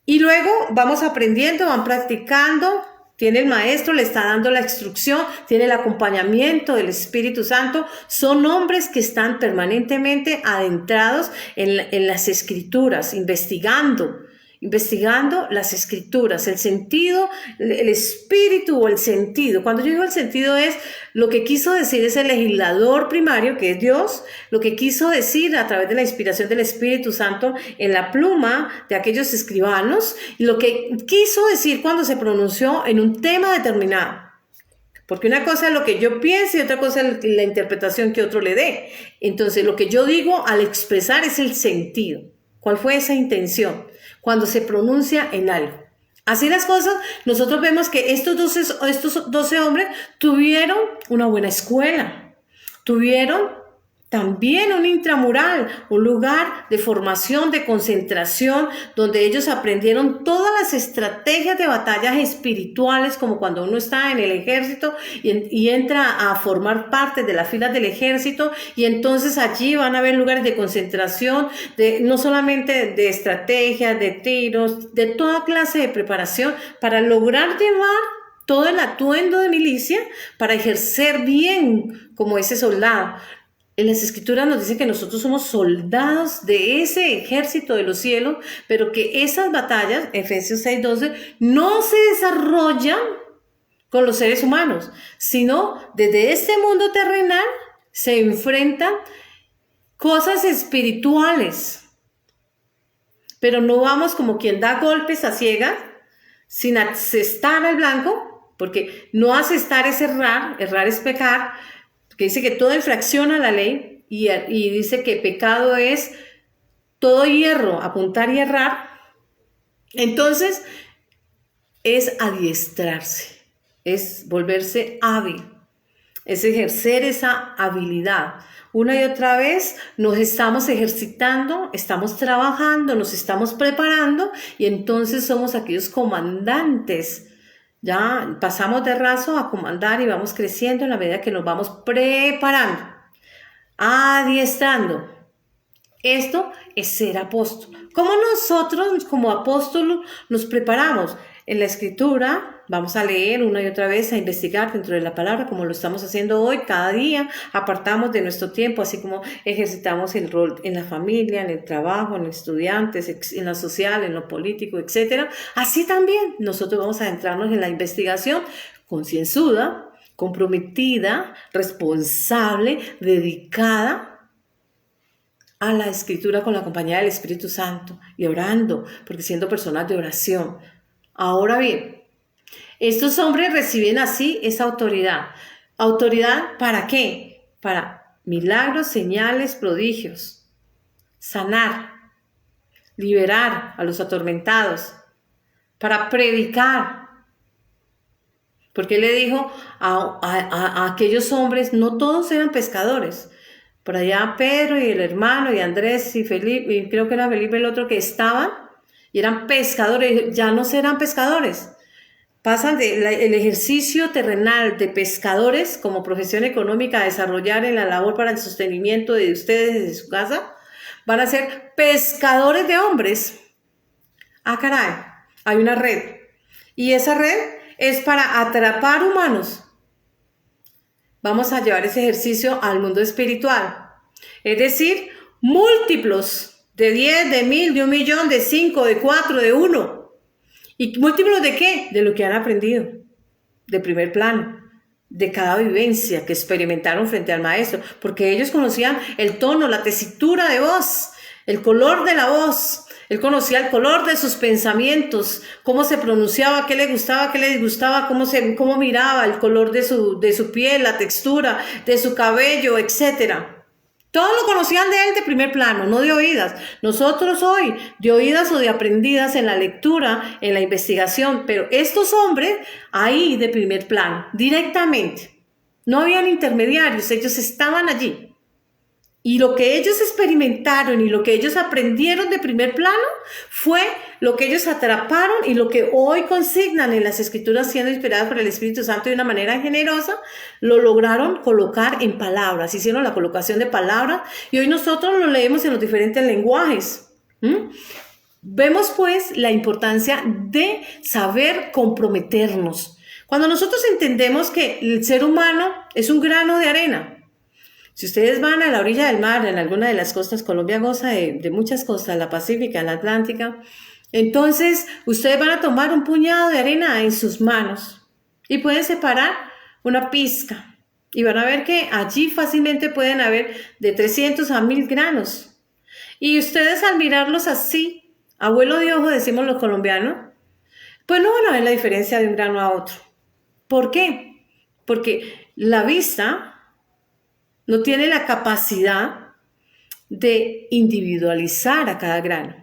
y luego vamos aprendiendo, van practicando, tiene el maestro, le está dando la instrucción, tiene el acompañamiento del Espíritu Santo. Son hombres que están permanentemente adentrados en las Escrituras, investigando las Escrituras, el sentido, el espíritu o el sentido. Cuando yo digo el sentido es lo que quiso decir ese legislador primario, que es Dios, lo que quiso decir a través de la inspiración del Espíritu Santo en la pluma de aquellos escribanos, y lo que quiso decir cuando se pronunció en un tema determinado. Porque una cosa es lo que yo pienso y otra cosa es la interpretación que otro le dé. Entonces, lo que yo digo al expresar es el sentido. ¿Cuál fue esa intención cuando se pronuncia en algo? Así las cosas, nosotros vemos que estos 12 hombres tuvieron una buena escuela, tuvieron también un intramural, un lugar de formación, de concentración, donde ellos aprendieron todas las estrategias de batallas espirituales, como cuando uno está en el ejército y entra a formar parte de las filas del ejército, y entonces allí van a haber lugares de concentración, no solamente de estrategias, de tiros, de toda clase de preparación para lograr llevar todo el atuendo de milicia para ejercer bien como ese soldado. En las Escrituras nos dicen que nosotros somos soldados de ese ejército de los cielos, pero que esas batallas, Efesios 6:12, no se desarrollan con los seres humanos, sino desde este mundo terrenal se enfrentan cosas espirituales. Pero no vamos como quien da golpes a ciegas, sin asestar al blanco, porque no asestar es errar es pecar, que dice que toda infracción a la ley, y dice que pecado es todo hierro, apuntar y errar. Entonces, es adiestrarse, es volverse hábil, es ejercer esa habilidad. Una y otra vez nos estamos ejercitando, estamos trabajando, nos estamos preparando y entonces somos aquellos comandantes. Ya pasamos de raso a comandar y vamos creciendo en la medida que nos vamos preparando, adiestrando. Esto es ser apóstol. ¿Cómo nosotros como apóstolos nos preparamos? En la escritura vamos a leer una y otra vez, a investigar dentro de la palabra, como lo estamos haciendo hoy, cada día apartamos de nuestro tiempo, así como ejercitamos el rol en la familia, en el trabajo, en los estudiantes, en lo social, en lo político, etc. Así también nosotros vamos a adentrarnos en la investigación concienzuda, comprometida, responsable, dedicada a la escritura con la compañía del Espíritu Santo y orando, porque siendo personas de oración. Ahora bien, estos hombres reciben así esa autoridad. ¿Autoridad para qué? Para milagros, señales, prodigios, sanar, liberar a los atormentados, para predicar. Porque él le dijo a aquellos hombres, no todos eran pescadores. Por allá Pedro y el hermano y Andrés y Felipe, y creo que era Felipe el otro, que estaban y eran pescadores, ya no serán pescadores. Pasan del ejercicio terrenal de pescadores como profesión económica a desarrollar en la labor para el sostenimiento de ustedes desde su casa, van a ser pescadores de hombres. Ah, caray, hay una red. Y esa red es para atrapar humanos. Vamos a llevar ese ejercicio al mundo espiritual. Es decir, múltiplos de 10, de 1000, de 1.000.000, de 5, de 4, de 1. ¿Y múltiplos de qué? De lo que han aprendido, de primer plano, de cada vivencia que experimentaron frente al maestro, porque ellos conocían el tono, la tesitura de voz, el color de la voz. Él conocía el color de sus pensamientos, cómo se pronunciaba, qué le gustaba, qué le disgustaba, cómo miraba, el color de su piel, la textura de su cabello, etc. Todo lo conocían de él de primer plano, no de oídas. Nosotros hoy, de oídas o de aprendidas en la lectura, en la investigación, pero estos hombres ahí de primer plano, directamente. No habían intermediarios, ellos estaban allí. Y lo que ellos experimentaron y lo que ellos aprendieron de primer plano fue lo que ellos atraparon y lo que hoy consignan en las escrituras siendo inspiradas por el Espíritu Santo de una manera generosa, lo lograron colocar en palabras, hicieron la colocación de palabras y hoy nosotros lo leemos en los diferentes lenguajes. Vemos pues la importancia de saber comprometernos. Cuando nosotros entendemos que el ser humano es un grano de arena, si ustedes van a la orilla del mar, en alguna de las costas, Colombia goza de muchas costas, la Pacífica, la Atlántica, entonces ustedes van a tomar un puñado de arena en sus manos y pueden separar una pizca y van a ver que allí fácilmente pueden haber de 300 a 1000 granos. Y ustedes al mirarlos así, abuelo de ojo decimos los colombianos, pues no van a ver la diferencia de un grano a otro. ¿Por qué? Porque la vista no tiene la capacidad de individualizar a cada grano.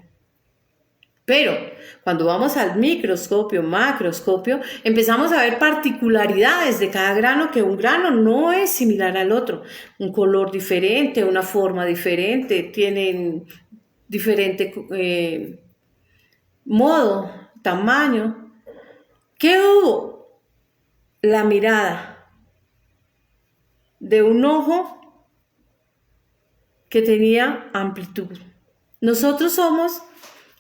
Pero cuando vamos al microscopio, macroscopio, empezamos a ver particularidades de cada grano, que un grano no es similar al otro. Un color diferente, una forma diferente, tienen diferente modo, tamaño. ¿Qué hubo? La mirada de un ojo que tenía amplitud. Nosotros somos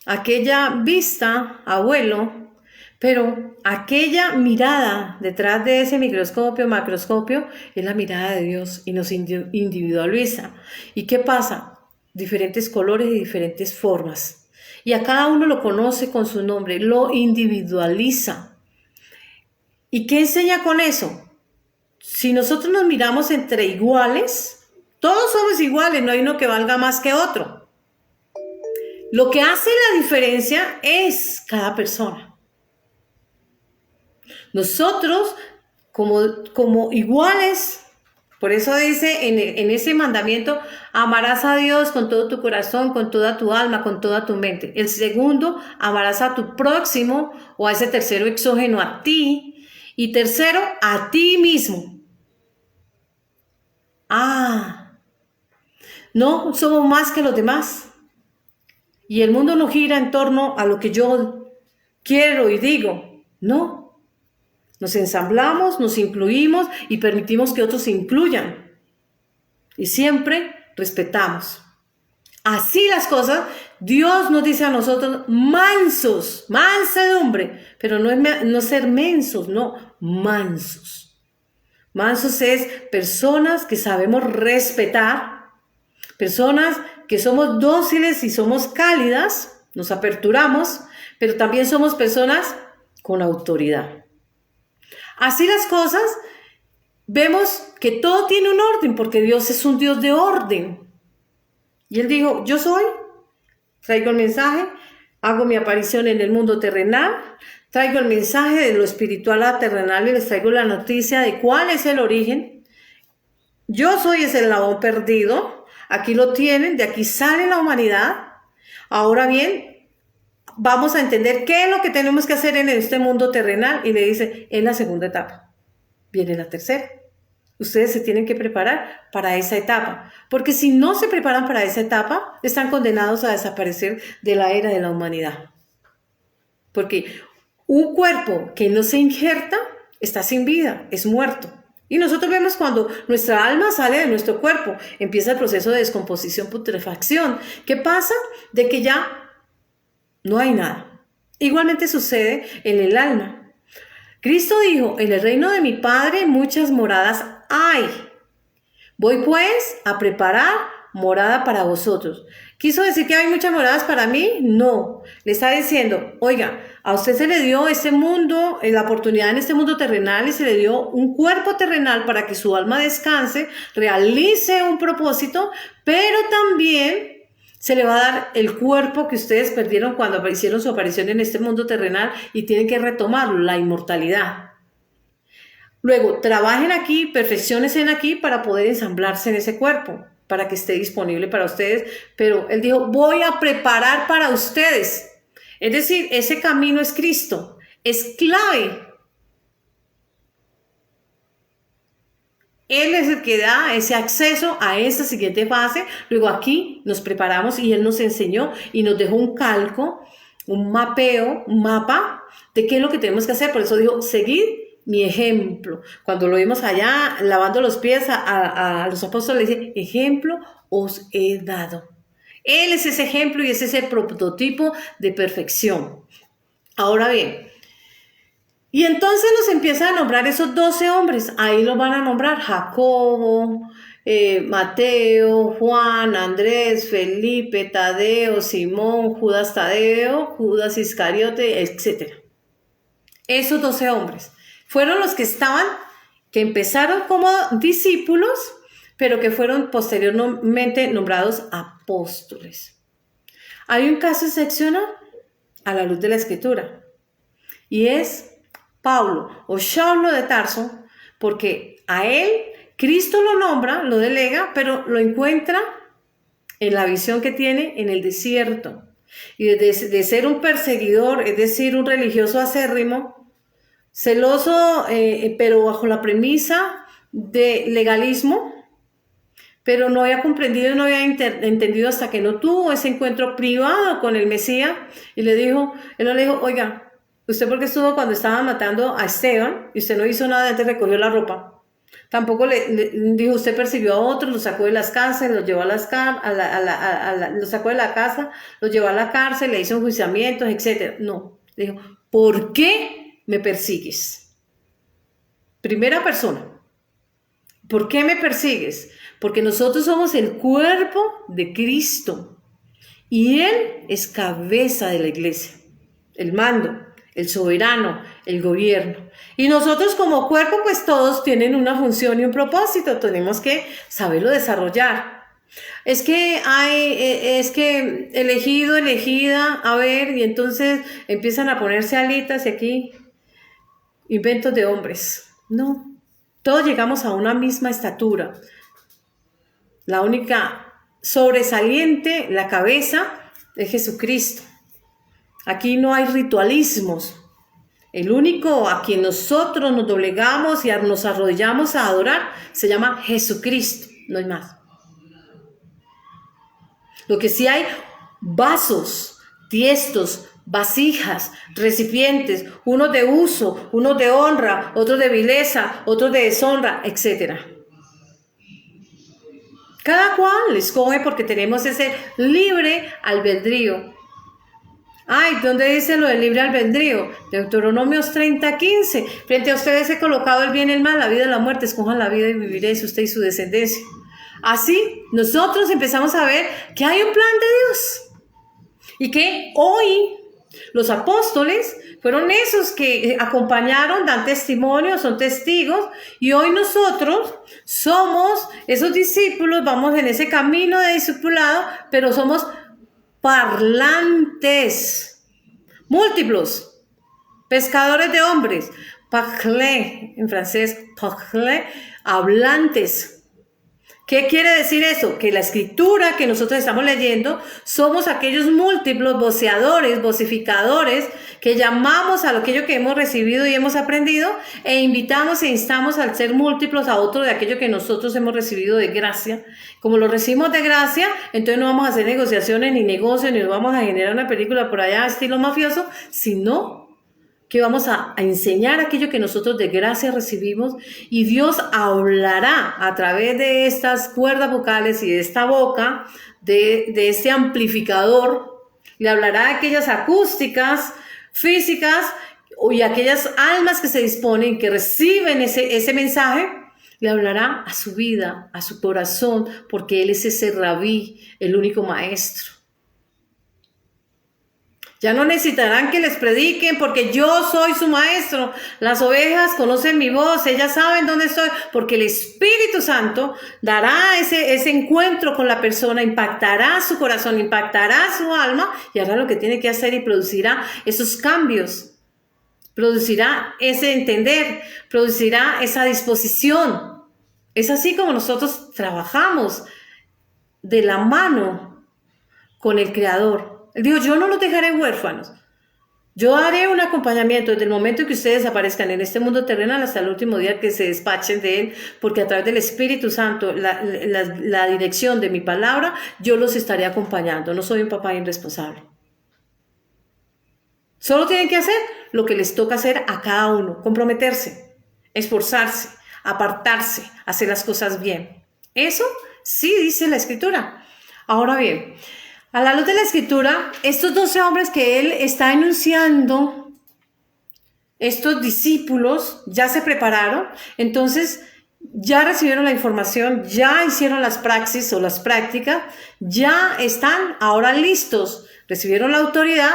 aquella vista, abuelo, pero aquella mirada detrás de ese microscopio, macroscopio, es la mirada de Dios y nos individualiza. ¿Y qué pasa? Diferentes colores y diferentes formas. Y a cada uno lo conoce con su nombre, lo individualiza. ¿Y qué enseña con eso? Si nosotros nos miramos entre iguales, Todos somos iguales, no hay uno que valga más que otro. Lo que hace la diferencia es cada persona. Nosotros, como iguales, por eso dice en ese mandamiento, amarás a Dios con todo tu corazón, con toda tu alma, con toda tu mente. El segundo, amarás a tu próximo o a ese tercero exógeno, a ti. Y tercero, a ti mismo. No somos más que los demás. Y el mundo no gira en torno a lo que yo quiero y digo. No. Nos ensamblamos, nos incluimos y permitimos que otros se incluyan. Y siempre respetamos. Así las cosas, Dios nos dice a nosotros mansos, mansedumbre, pero no ser mensos, no, mansos. Mansos es personas que sabemos respetar, personas que somos dóciles y somos cálidas, nos aperturamos, pero también somos personas con autoridad. Así las cosas, vemos que todo tiene un orden, porque Dios es un Dios de orden. Y Él dijo, yo soy, traigo el mensaje, hago mi aparición en el mundo terrenal, traigo el mensaje de lo espiritual a terrenal y les traigo la noticia de cuál es el origen. Yo soy ese eslabón perdido, aquí lo tienen, de aquí sale la humanidad. Ahora bien, vamos a entender qué es lo que tenemos que hacer en este mundo terrenal. Y le dice, en la segunda etapa, viene la tercera. Ustedes se tienen que preparar para esa etapa, porque si no se preparan para esa etapa, están condenados a desaparecer de la era de la humanidad. Porque un cuerpo que no se injerta está sin vida, es muerto. Y nosotros vemos cuando nuestra alma sale de nuestro cuerpo, empieza el proceso de descomposición, putrefacción. ¿Qué pasa? De que ya no hay nada. Igualmente sucede en el alma. Cristo dijo, en el reino de mi Padre muchas moradas hay. Voy pues a preparar morada para vosotros. ¿Quiso decir que hay muchas moradas para mí? No. Le está diciendo, oiga, a usted se le dio este mundo, la oportunidad en este mundo terrenal y se le dio un cuerpo terrenal para que su alma descanse, realice un propósito, pero también se le va a dar el cuerpo que ustedes perdieron cuando hicieron su aparición en este mundo terrenal y tienen que retomarlo, la inmortalidad. Luego, trabajen aquí, perfecciónense aquí para poder ensamblarse en ese cuerpo, para que esté disponible para ustedes. Pero Él dijo, voy a preparar para ustedes. Es decir, ese camino es Cristo, es clave. Él es el que da ese acceso a esa siguiente fase. Luego aquí nos preparamos y Él nos enseñó y nos dejó un calco, un mapeo, un mapa de qué es lo que tenemos que hacer. Por eso dijo, seguid mi ejemplo. Cuando lo vimos allá lavando los pies a los apóstoles, dice, ejemplo os he dado. Él es ese ejemplo y es ese prototipo de perfección. Ahora bien, y entonces nos empiezan a nombrar esos 12 hombres. Ahí los van a nombrar Jacobo, Mateo, Juan, Andrés, Felipe, Tadeo, Simón, Judas Tadeo, Judas Iscariote, etc. Esos 12 hombres fueron los que empezaron como discípulos, pero que fueron posteriormente nombrados apóstoles. Hay un caso excepcional a la luz de la Escritura, y es Pablo o Saulo de Tarso, porque a él Cristo lo nombra, lo delega, pero lo encuentra en la visión que tiene en el desierto. Y de ser un perseguidor, es decir, un religioso acérrimo, celoso, pero bajo la premisa de legalismo, pero no había comprendido y no había entendido hasta que no tuvo ese encuentro privado con el Mesías y él le dijo, oiga, ¿usted por qué estuvo cuando estaban matando a Esteban y usted no hizo nada, antes recogió la ropa? Tampoco le dijo, usted persiguió a otros, los sacó de las cárceles, los llevó los sacó de la casa, los llevó a la cárcel, le hizo enjuiciamientos, etc. No, le dijo, ¿por qué me persigues? Primera persona, ¿por qué me persigues? Porque nosotros somos el cuerpo de Cristo y Él es cabeza de la iglesia, el mando, el soberano, el gobierno. Y nosotros como cuerpo, pues todos tienen una función y un propósito, tenemos que saberlo desarrollar. Es que elegido, elegida, a ver, y entonces empiezan a ponerse alitas y aquí inventos de hombres. No, todos llegamos a una misma estatura. La única sobresaliente, la cabeza, es Jesucristo. Aquí no hay ritualismos. El único a quien nosotros nos doblegamos y nos arrodillamos a adorar se llama Jesucristo, no hay más. Lo que sí hay, vasos, tiestos, vasijas, recipientes, unos de uso, unos de honra, otros de vileza, otros de deshonra, etc. Cada cual escoge porque tenemos ese libre albedrío. Ay, ¿dónde dice lo del libre albedrío? Deuteronomios 30:15. Frente a ustedes he colocado el bien y el mal, la vida y la muerte. Escojan la vida y viviréis usted y su descendencia. Así, nosotros empezamos a ver que hay un plan de Dios. Y que hoy los apóstoles fueron esos que acompañaron, dan testimonio, son testigos. Y hoy nosotros somos esos discípulos, vamos en ese camino de discipulado, pero somos parlantes, múltiplos, pescadores de hombres, parler, en francés, parler, hablantes. ¿Qué quiere decir eso? Que la escritura que nosotros estamos leyendo somos aquellos múltiplos voceadores, vocificadores, que llamamos a aquello que hemos recibido y hemos aprendido e invitamos e instamos al ser múltiplos a otro de aquello que nosotros hemos recibido de gracia. Como lo recibimos de gracia, entonces no vamos a hacer negociaciones ni negocios, ni nos vamos a generar una película por allá estilo mafioso, sino que vamos a enseñar aquello que nosotros de gracia recibimos y Dios hablará a través de estas cuerdas vocales y de esta boca, de este amplificador, le hablará a aquellas acústicas, físicas y aquellas almas que se disponen, que reciben ese mensaje, le hablará a su vida, a su corazón, porque Él es ese rabí, el único maestro. Ya no necesitarán que les prediquen porque yo soy su maestro. Las ovejas conocen mi voz, ellas saben dónde estoy, porque el Espíritu Santo dará ese encuentro con la persona, impactará su corazón, impactará su alma y hará lo que tiene que hacer y producirá esos cambios. Producirá ese entender, producirá esa disposición. Es así como nosotros trabajamos de la mano con el Creador. Él dijo, yo no los dejaré huérfanos. Yo haré un acompañamiento desde el momento en que ustedes aparezcan en este mundo terrenal hasta el último día que se despachen de Él, porque a través del Espíritu Santo, la dirección de mi palabra, yo los estaré acompañando. No soy un papá irresponsable. Solo tienen que hacer lo que les toca hacer a cada uno, comprometerse, esforzarse, apartarse, hacer las cosas bien. Eso sí dice la Escritura. Ahora bien, a la luz de la Escritura, estos 12 hombres que él está enunciando, estos discípulos ya se prepararon, entonces ya recibieron la información, ya hicieron las praxis o las prácticas, ya están ahora listos, recibieron la autoridad,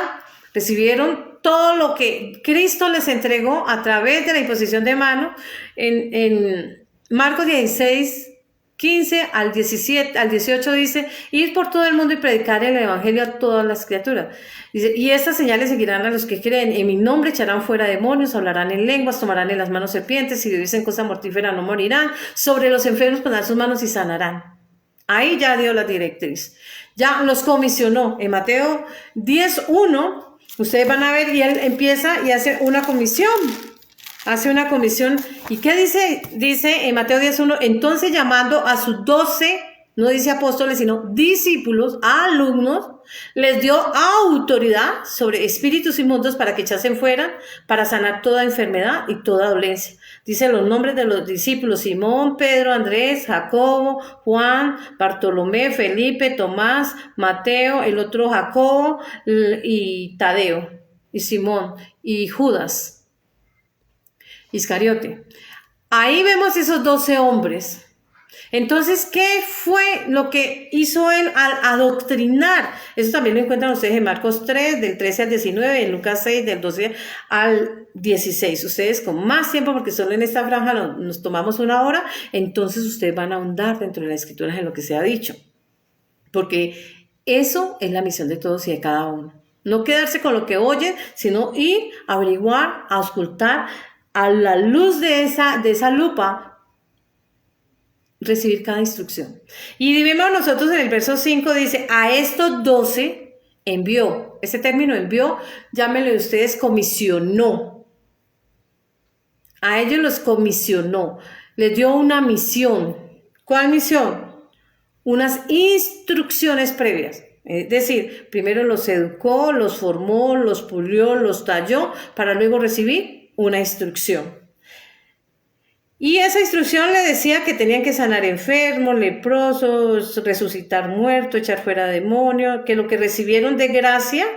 recibieron todo lo que Cristo les entregó a través de la imposición de mano en Marcos 16:15 al 18 dice, ir por todo el mundo y predicar el evangelio a todas las criaturas. Dice, y estas señales seguirán a los que creen, en mi nombre echarán fuera demonios, hablarán en lenguas, tomarán en las manos serpientes, si bebiesen cosa mortífera no morirán, sobre los enfermos pondrán sus manos y sanarán. Ahí ya dio la directriz, ya los comisionó. En Mateo 10:1, ustedes van a ver, y él empieza y hace una comisión. Hace una comisión. ¿Y qué dice? Dice en Mateo 10:1, entonces llamando a sus 12, no dice apóstoles, sino discípulos, alumnos, les dio autoridad sobre espíritus inmundos para que echasen fuera, para sanar toda enfermedad y toda dolencia. Dice los nombres de los discípulos: Simón, Pedro, Andrés, Jacobo, Juan, Bartolomé, Felipe, Tomás, Mateo, el otro Jacobo, y Tadeo, y Simón, y Judas Iscariote. Ahí vemos esos 12 hombres. Entonces, ¿qué fue lo que hizo él al adoctrinar? Eso también lo encuentran ustedes en Marcos 3, del 13 al 19, en Lucas 6, del 12 al 16. Ustedes con más tiempo, porque solo en esta franja nos tomamos una hora, entonces ustedes van a ahondar dentro de las escrituras en lo que se ha dicho. Porque eso es la misión de todos y de cada uno. No quedarse con lo que oyen, sino ir a averiguar, a auscultar, a la luz de esa lupa, recibir cada instrucción. Y vemos nosotros en el verso 5, dice, a estos 12 envió. Ese término envió, llámenlo ustedes, comisionó. A ellos los comisionó. Les dio una misión. ¿Cuál misión? Unas instrucciones previas. Es decir, primero los educó, los formó, los pulió, los talló, para luego recibir una instrucción. Y esa instrucción le decía que tenían que sanar enfermos, leprosos, resucitar muertos, echar fuera demonios, que lo que recibieron de gracia,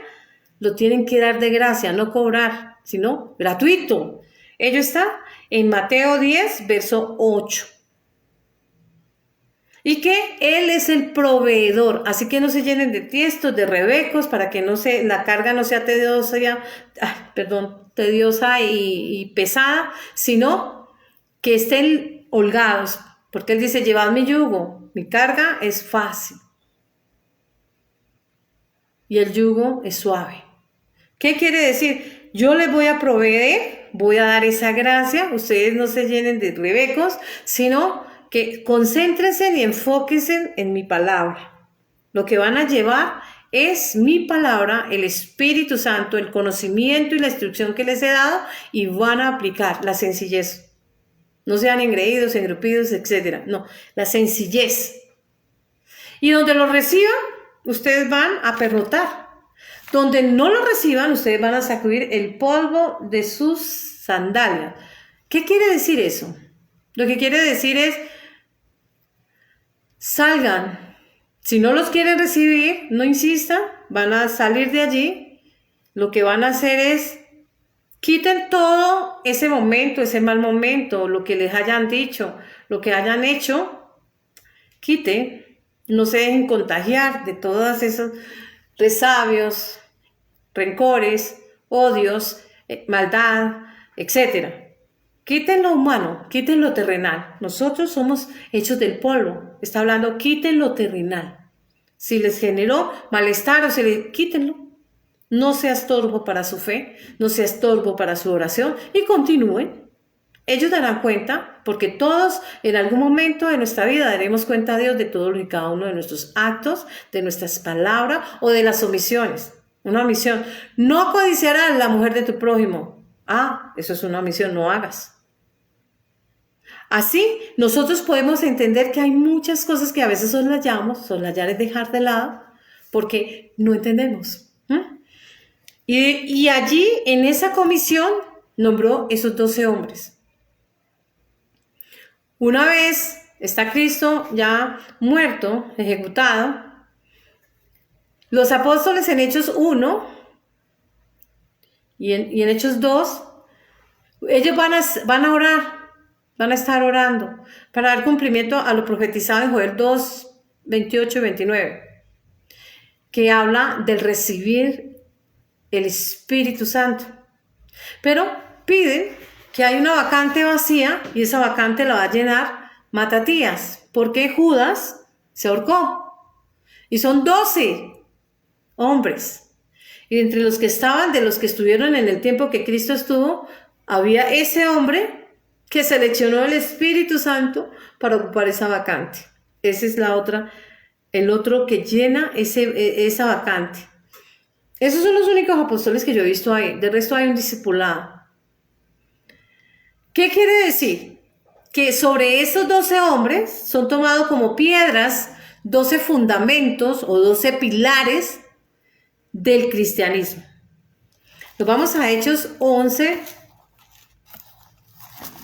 lo tienen que dar de gracia, no cobrar, sino gratuito. Ello está en Mateo 10, verso 8. Y que Él es el proveedor, así que no se llenen de tiestos, de rebecos, para que la carga no sea tediosa y pesada, sino que estén holgados, porque Él dice, llevad mi yugo, mi carga es fácil y el yugo es suave. ¿Qué quiere decir? Yo les voy a proveer, voy a dar esa gracia, ustedes no se llenen de rebecos, sino que concéntrense y enfóquense en mi palabra. Lo que van a llevar es mi palabra, el Espíritu Santo, el conocimiento y la instrucción que les he dado, y van a aplicar la sencillez. No sean engreídos, engrupidos, etc. No, la sencillez. Y donde lo reciban, ustedes van a pernotar. Donde no lo reciban, ustedes van a sacudir el polvo de sus sandalias. ¿Qué quiere decir eso? Lo que quiere decir es, salgan. Si no los quieren recibir, no insistan, van a salir de allí. Lo que van a hacer es, quiten todo ese momento, ese mal momento, lo que les hayan dicho, lo que hayan hecho, quiten. No se dejen contagiar de todos esos resabios, rencores, odios, maldad, etc. Quiten lo humano, quiten lo terrenal. Nosotros somos hechos del polvo. Está hablando, quiten lo terrenal. Si les generó malestar, quítenlo. No sea estorbo para su fe, no sea estorbo para su oración y continúen. Ellos darán cuenta, porque todos en algún momento de nuestra vida daremos cuenta a Dios de todo y cada uno de nuestros actos, de nuestras palabras o de las omisiones. Una omisión. No codiciarás la mujer de tu prójimo. Eso es una omisión, no hagas. Así, nosotros podemos entender que hay muchas cosas que a veces soslayar es dejar de lado, porque no entendemos. Y allí, en esa comisión, nombró esos 12 hombres. Una vez está Cristo ya muerto, ejecutado, los apóstoles en Hechos 1 y en Hechos 2, ellos van a orar, van a estar orando para dar cumplimiento a lo profetizado en Joel 2, 28 y 29, que habla del recibir el Espíritu Santo. Pero piden que hay una vacante vacía y esa vacante la va a llenar Matatías, porque Judas se ahorcó. Y son 12 hombres. Y entre los que de los que estuvieron en el tiempo que Cristo estuvo, había ese hombre que seleccionó el Espíritu Santo para ocupar esa vacante. Esa es el otro que llena esa vacante. Esos son los únicos apóstoles que yo he visto ahí. De resto hay un discipulado. ¿Qué quiere decir? Que sobre esos 12 hombres son tomados como piedras 12 fundamentos o 12 pilares del cristianismo. Nos vamos a Hechos 11,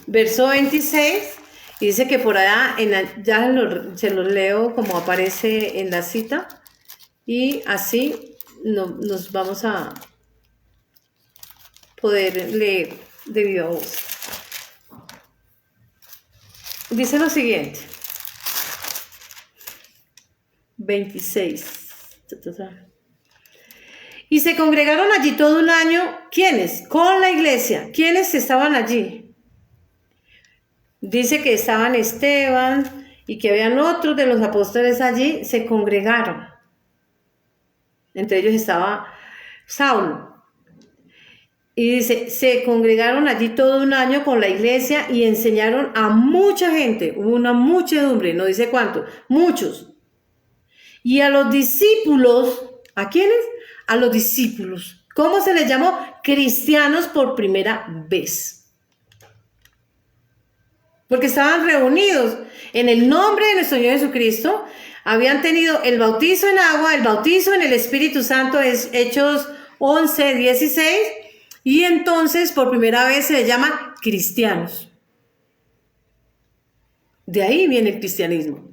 verso 26, y dice que por allá, se los leo como aparece en la cita, y así nos vamos a poder leer de viva voz. Dice lo siguiente: 26. Y se congregaron allí todo un año. ¿Quiénes? Con la iglesia. ¿Quiénes estaban allí? Dice que estaban Esteban y que habían otros de los apóstoles allí. Se congregaron. Entre ellos estaba Saulo. Y dice, se congregaron allí todo un año con la iglesia y enseñaron a mucha gente. Hubo una muchedumbre, no dice cuánto, muchos. Y a los discípulos, ¿a quiénes? A los discípulos. ¿Cómo se les llamó? Cristianos por primera vez. Porque estaban reunidos en el nombre de nuestro Señor Jesucristo. Habían tenido el bautizo en agua, el bautizo en el Espíritu Santo, es Hechos 11, 16. Y entonces por primera vez se les llama cristianos. De ahí viene el cristianismo.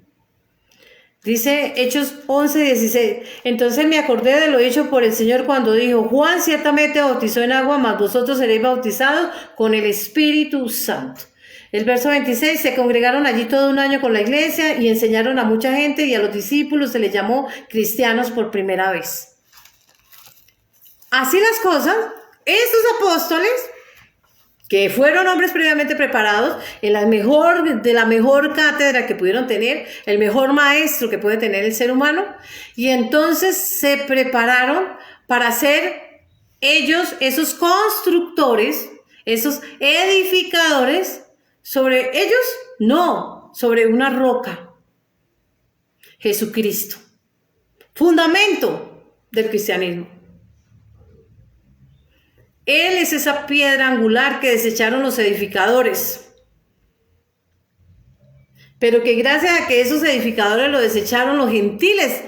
Dice Hechos 11, 16. Entonces me acordé de lo dicho por el Señor cuando dijo: Juan ciertamente bautizó en agua, mas vosotros seréis bautizados con el Espíritu Santo. El verso 26, se congregaron allí todo un año con la iglesia y enseñaron a mucha gente, y a los discípulos se les llamó cristianos por primera vez. Así las cosas, estos apóstoles, que fueron hombres previamente preparados, de la mejor cátedra que pudieron tener, el mejor maestro que puede tener el ser humano, y entonces se prepararon para ser ellos esos constructores, esos edificadores. ¿Sobre ellos? No, sobre una roca. Jesucristo. Fundamento del cristianismo. Él es esa piedra angular que desecharon los edificadores. Pero que gracias a que esos edificadores lo desecharon, los gentiles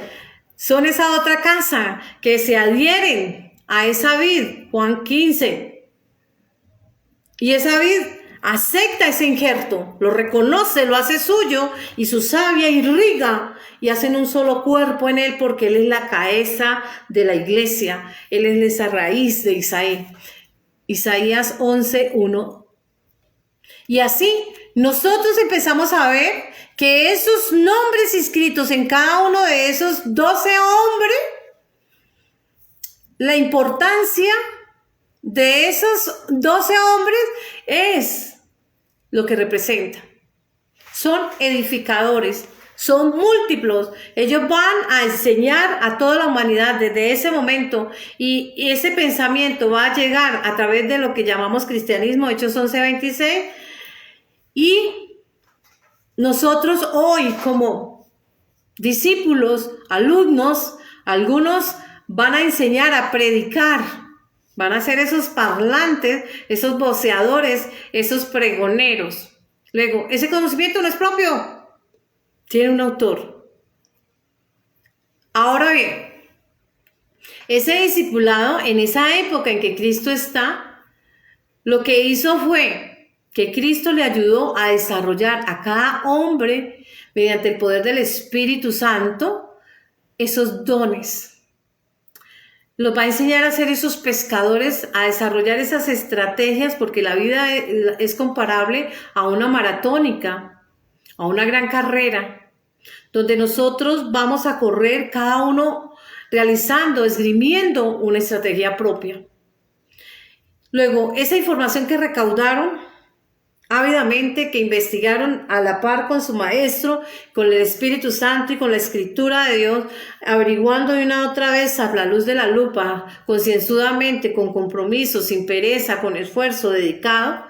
son esa otra casa que se adhieren a esa vid. Juan 15. Y esa vid acepta ese injerto, lo reconoce, lo hace suyo, y su savia irriga y hacen un solo cuerpo en él, porque él es la cabeza de la iglesia, él es esa raíz de Isaías 11, 1. Y así nosotros empezamos a ver que esos nombres inscritos en cada uno de esos 12 hombres, la importancia de esos 12 hombres es lo que representa. Son edificadores, son múltiplos. Ellos van a enseñar a toda la humanidad desde ese momento, y ese pensamiento va a llegar a través de lo que llamamos cristianismo, Hechos 11, 26. Y nosotros hoy, como discípulos, alumnos, algunos van a enseñar a predicar. Van a ser esos parlantes, esos voceadores, esos pregoneros. Luego, ese conocimiento no es propio, tiene un autor. Ahora bien, ese discipulado en esa época en que Cristo está, lo que hizo fue que Cristo le ayudó a desarrollar a cada hombre, mediante el poder del Espíritu Santo, esos dones. Los va a enseñar a ser esos pescadores, a desarrollar esas estrategias, porque la vida es comparable a una maratónica, a una gran carrera, donde nosotros vamos a correr cada uno realizando, esgrimiendo una estrategia propia. Luego, esa información que recaudaron ávidamente, que investigaron a la par con su maestro, con el Espíritu Santo y con la Escritura de Dios, averiguando de una otra vez a la luz de la lupa, concienzudamente, con compromiso, sin pereza, con esfuerzo dedicado,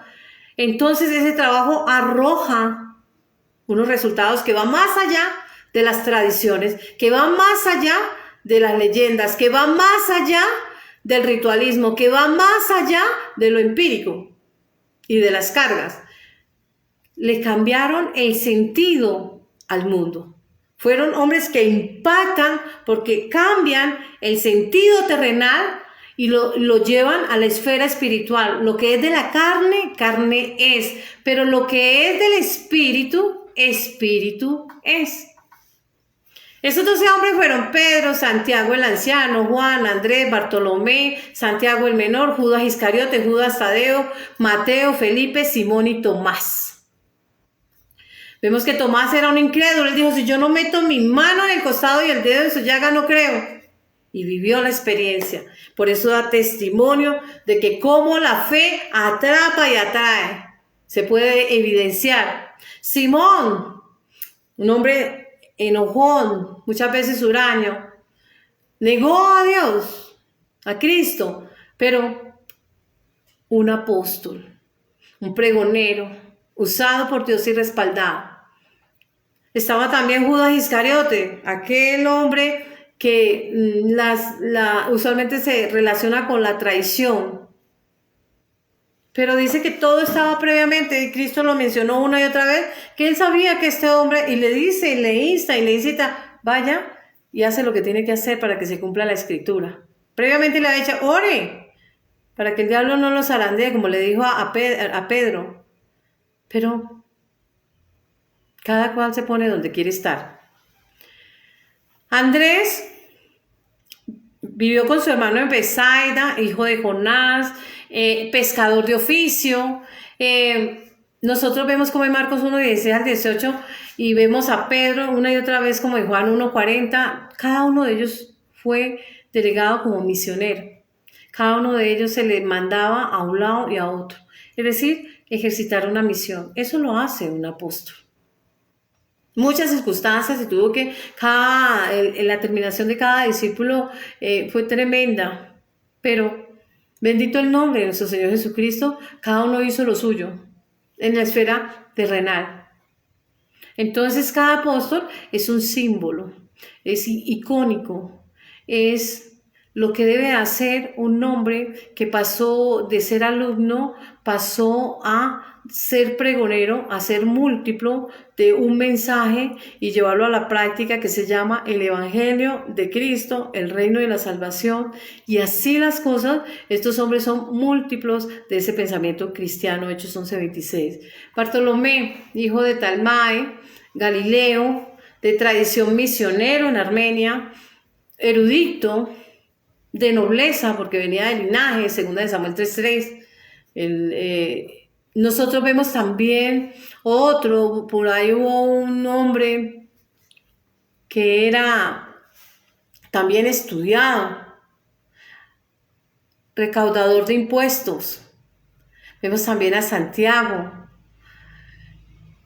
entonces ese trabajo arroja unos resultados que van más allá de las tradiciones, que van más allá de las leyendas, que van más allá del ritualismo, que van más allá de lo empírico y de las cargas. Le cambiaron el sentido al mundo. Fueron hombres que impactan porque cambian el sentido terrenal y lo llevan a la esfera espiritual. Lo que es de la carne, carne es. Pero lo que es del espíritu, espíritu es. Esos 12 hombres fueron Pedro, Santiago el anciano, Juan, Andrés, Bartolomé, Santiago el menor, Judas Iscariote, Judas Tadeo, Mateo, Felipe, Simón y Tomás. Vemos que Tomás era un incrédulo. Él dijo, si yo no meto mi mano en el costado y el dedo en su llaga, no creo. Y vivió la experiencia. Por eso da testimonio de que cómo la fe atrapa y atrae. Se puede evidenciar. Simón, un hombre enojón, muchas veces huraño, negó a Dios, a Cristo, pero un apóstol, un pregonero, usado por Dios y respaldado. Estaba también Judas Iscariote, aquel hombre que usualmente se relaciona con la traición. Pero dice que todo estaba previamente, y Cristo lo mencionó una y otra vez, que él sabía que este hombre, y le dice, y le insta, y le incita, vaya y hace lo que tiene que hacer para que se cumpla la escritura. Previamente le ha dicho, ore, para que el diablo no lo zarandee, como le dijo a Pedro. Pero cada cual se pone donde quiere estar. Andrés vivió con su hermano en Betsaida, hijo de Jonás, pescador de oficio. Nosotros vemos como en Marcos 1, 16 al 18 y vemos a Pedro una y otra vez como en Juan 1, 40. Cada uno de ellos fue delegado como misionero. Cada uno de ellos se le mandaba a un lado y a otro. Es decir, ejercitar una misión. Eso lo hace un apóstol. Muchas circunstancias y tuvo que la terminación de cada discípulo fue tremenda, pero bendito el nombre de nuestro Señor Jesucristo, cada uno hizo lo suyo en la esfera terrenal. Entonces cada apóstol es un símbolo, es icónico, es lo que debe hacer un hombre que pasó de ser alumno, pasó a ser pregonero, a ser múltiplo de un mensaje y llevarlo a la práctica, que se llama el Evangelio de Cristo, el reino de la salvación. Y así las cosas, estos hombres son múltiplos de ese pensamiento cristiano. Hechos 11:26. Bartolomé, hijo de Talmai, Galileo, de tradición misionero en Armenia, erudito, de nobleza, porque venía de linaje, segunda de Samuel 3:3. Nosotros vemos también otro, por ahí hubo un hombre que era también estudiado, recaudador de impuestos. Vemos también a Santiago.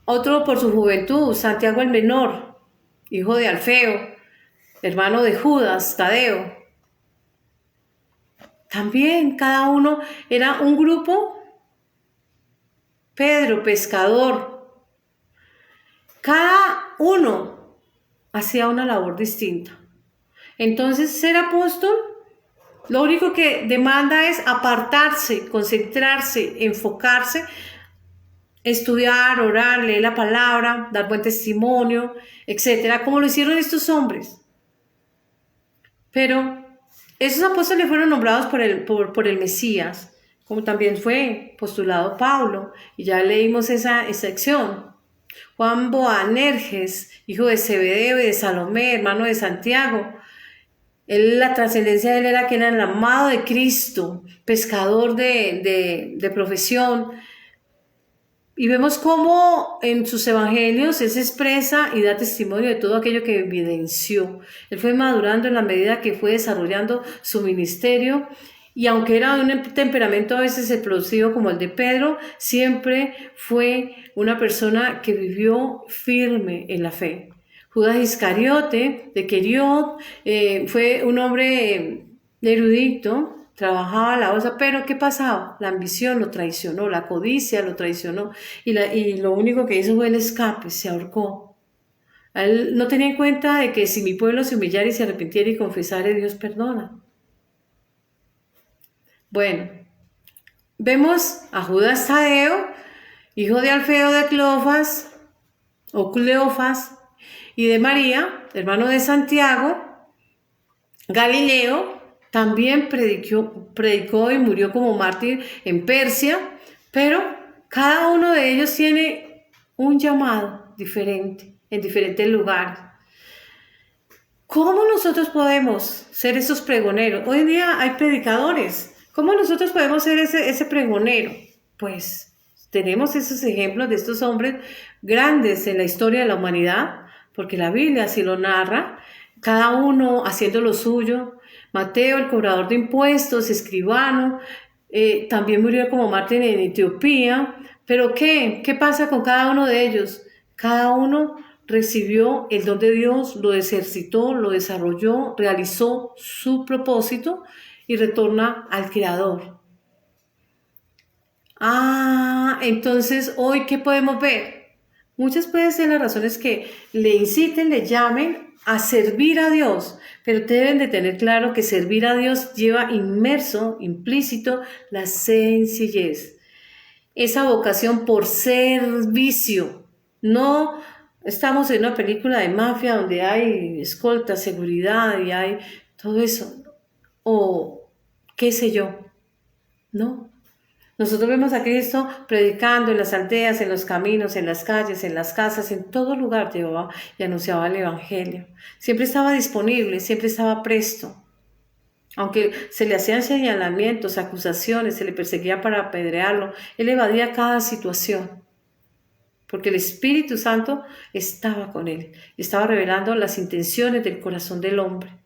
Otro por su juventud, Santiago el menor, hijo de Alfeo, hermano de Judas, Tadeo. También cada uno era un grupo. Pedro, pescador. Cada uno hacía una labor distinta. Entonces, ser apóstol, lo único que demanda es apartarse, concentrarse, enfocarse, estudiar, orar, leer la palabra, dar buen testimonio, etcétera, como lo hicieron estos hombres. Pero esos apóstoles fueron nombrados por el Mesías, como también fue postulado Pablo, y ya leímos esa sección. Juan Boanerges, hijo de Zebedeo y de Salomé, hermano de Santiago. La trascendencia de él era que era el amado de Cristo, pescador de profesión. Y vemos cómo en sus evangelios él se expresa y da testimonio de todo aquello que evidenció. Él fue madurando en la medida que fue desarrollando su ministerio. Y aunque era de un temperamento a veces explosivo como el de Pedro, siempre fue una persona que vivió firme en la fe. Judas Iscariote, de Queriot, fue un hombre erudito, trabajaba la bolsa, pero ¿qué pasaba? La ambición lo traicionó, la codicia lo traicionó, y lo único que hizo fue el escape, se ahorcó. Él no tenía en cuenta de que si mi pueblo se humillara y se arrepintiera y confesara, Dios perdona. Bueno, vemos a Judas Tadeo, hijo de Alfeo de Cleofas, o Cleofas, y de María, hermano de Santiago. Galileo también predicó y murió como mártir en Persia, pero cada uno de ellos tiene un llamado diferente, en diferentes lugares. ¿Cómo nosotros podemos ser esos pregoneros? Hoy en día hay predicadores. ¿Cómo nosotros podemos ser ese pregonero? Pues tenemos esos ejemplos de estos hombres grandes en la historia de la humanidad, porque la Biblia así lo narra, cada uno haciendo lo suyo. Mateo, el cobrador de impuestos, escribano, también murió como mártir en Etiopía. Pero ¿qué pasa con cada uno de ellos? Cada uno recibió el don de Dios, lo ejercitó, lo desarrolló, realizó su propósito y retorna al Creador. Entonces hoy, ¿qué podemos ver? Muchas pueden ser las razones que le inciten, le llamen a servir a Dios, pero deben de tener claro que servir a Dios lleva inmerso, implícito, la sencillez. Esa vocación por servicio. No estamos en una película de mafia donde hay escolta, seguridad y hay todo eso. O qué sé yo, ¿no? Nosotros vemos a Cristo predicando en las aldeas, en los caminos, en las calles, en las casas, en todo lugar llevaba y anunciaba el Evangelio. Siempre estaba disponible, siempre estaba presto. Aunque se le hacían señalamientos, acusaciones, se le perseguía para apedrearlo, él evadía cada situación, porque el Espíritu Santo estaba con él, estaba revelando las intenciones del corazón del hombre.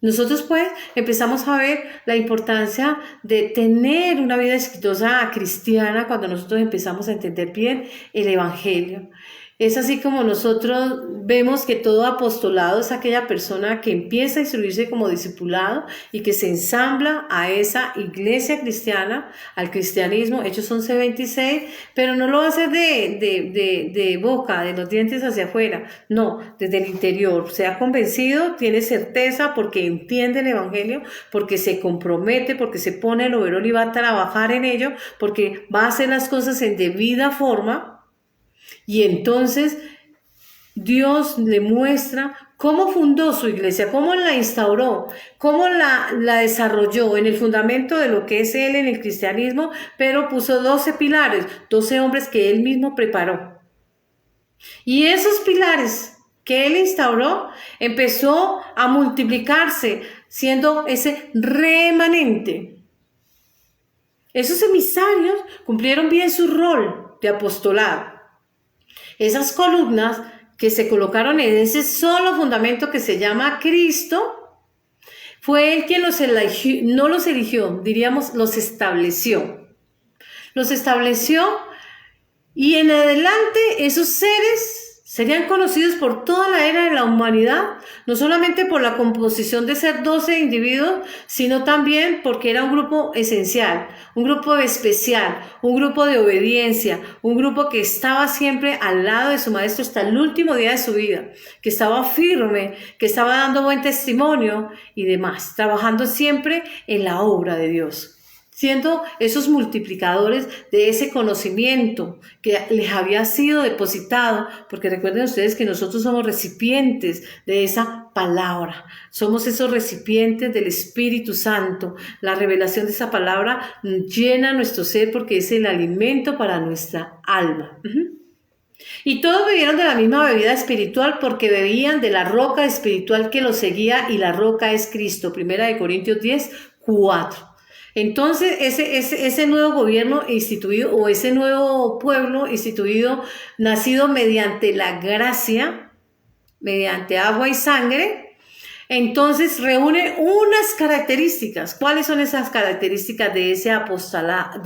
Nosotros pues empezamos a ver la importancia de tener una vida exitosa cristiana cuando nosotros empezamos a entender bien el Evangelio. Es así como nosotros vemos que todo apostolado es aquella persona que empieza a instruirse como discipulado y que se ensambla a esa iglesia cristiana, al cristianismo, Hechos 11:26, pero no lo hace de boca, de los dientes hacia afuera, no, desde el interior. Se ha convencido, tiene certeza porque entiende el Evangelio, porque se compromete, porque se pone el overol y va a trabajar en ello, porque va a hacer las cosas en debida forma. Y entonces Dios le muestra cómo fundó su iglesia, cómo la instauró, cómo la desarrolló en el fundamento de lo que es él en el cristianismo, pero puso 12 pilares, 12 hombres que él mismo preparó. Y esos pilares que él instauró empezó a multiplicarse, siendo ese remanente. Esos emisarios cumplieron bien su rol de apostolado. Esas columnas que se colocaron en ese solo fundamento que se llama Cristo, fue él quien los eligió, no los eligió, diríamos, los estableció. Los estableció y en adelante esos seres serían conocidos por toda la era de la humanidad, no solamente por la composición de ser 12 individuos, sino también porque era un grupo esencial, un grupo especial, un grupo de obediencia, un grupo que estaba siempre al lado de su maestro hasta el último día de su vida, que estaba firme, que estaba dando buen testimonio y demás, trabajando siempre en la obra de Dios, siendo esos multiplicadores de ese conocimiento que les había sido depositado, porque recuerden ustedes que nosotros somos recipientes de esa palabra, somos esos recipientes del Espíritu Santo. La revelación de esa palabra llena nuestro ser porque es el alimento para nuestra alma. Y todos bebieron de la misma bebida espiritual porque bebían de la roca espiritual que los seguía, y la roca es Cristo. 1 Corintios 10:4. Entonces, ese nuevo gobierno instituido, o ese nuevo pueblo instituido, nacido mediante la gracia, mediante agua y sangre, entonces reúne unas características. ¿Cuáles son esas características de ese apostolado?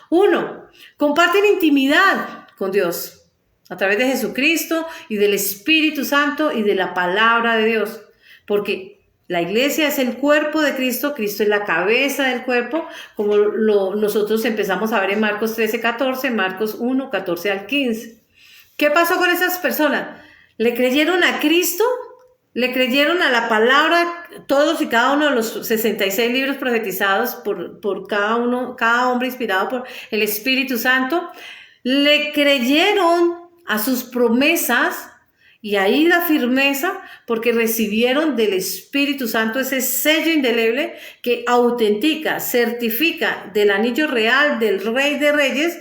Uno, comparten intimidad con Dios a través de Jesucristo y del Espíritu Santo y de la palabra de Dios, porque la iglesia es el cuerpo de Cristo, Cristo es la cabeza del cuerpo, como nosotros empezamos a ver en Marcos 13:14, Marcos 1:14 al 15. ¿Qué pasó con esas personas? ¿Le creyeron a Cristo? ¿Le creyeron a la palabra, todos y cada uno de los 66 libros profetizados por cada hombre inspirado por el Espíritu Santo? ¿Le creyeron a sus promesas? Y ahí la firmeza, porque recibieron del Espíritu Santo ese sello indeleble que autentica, certifica del anillo real del Rey de Reyes,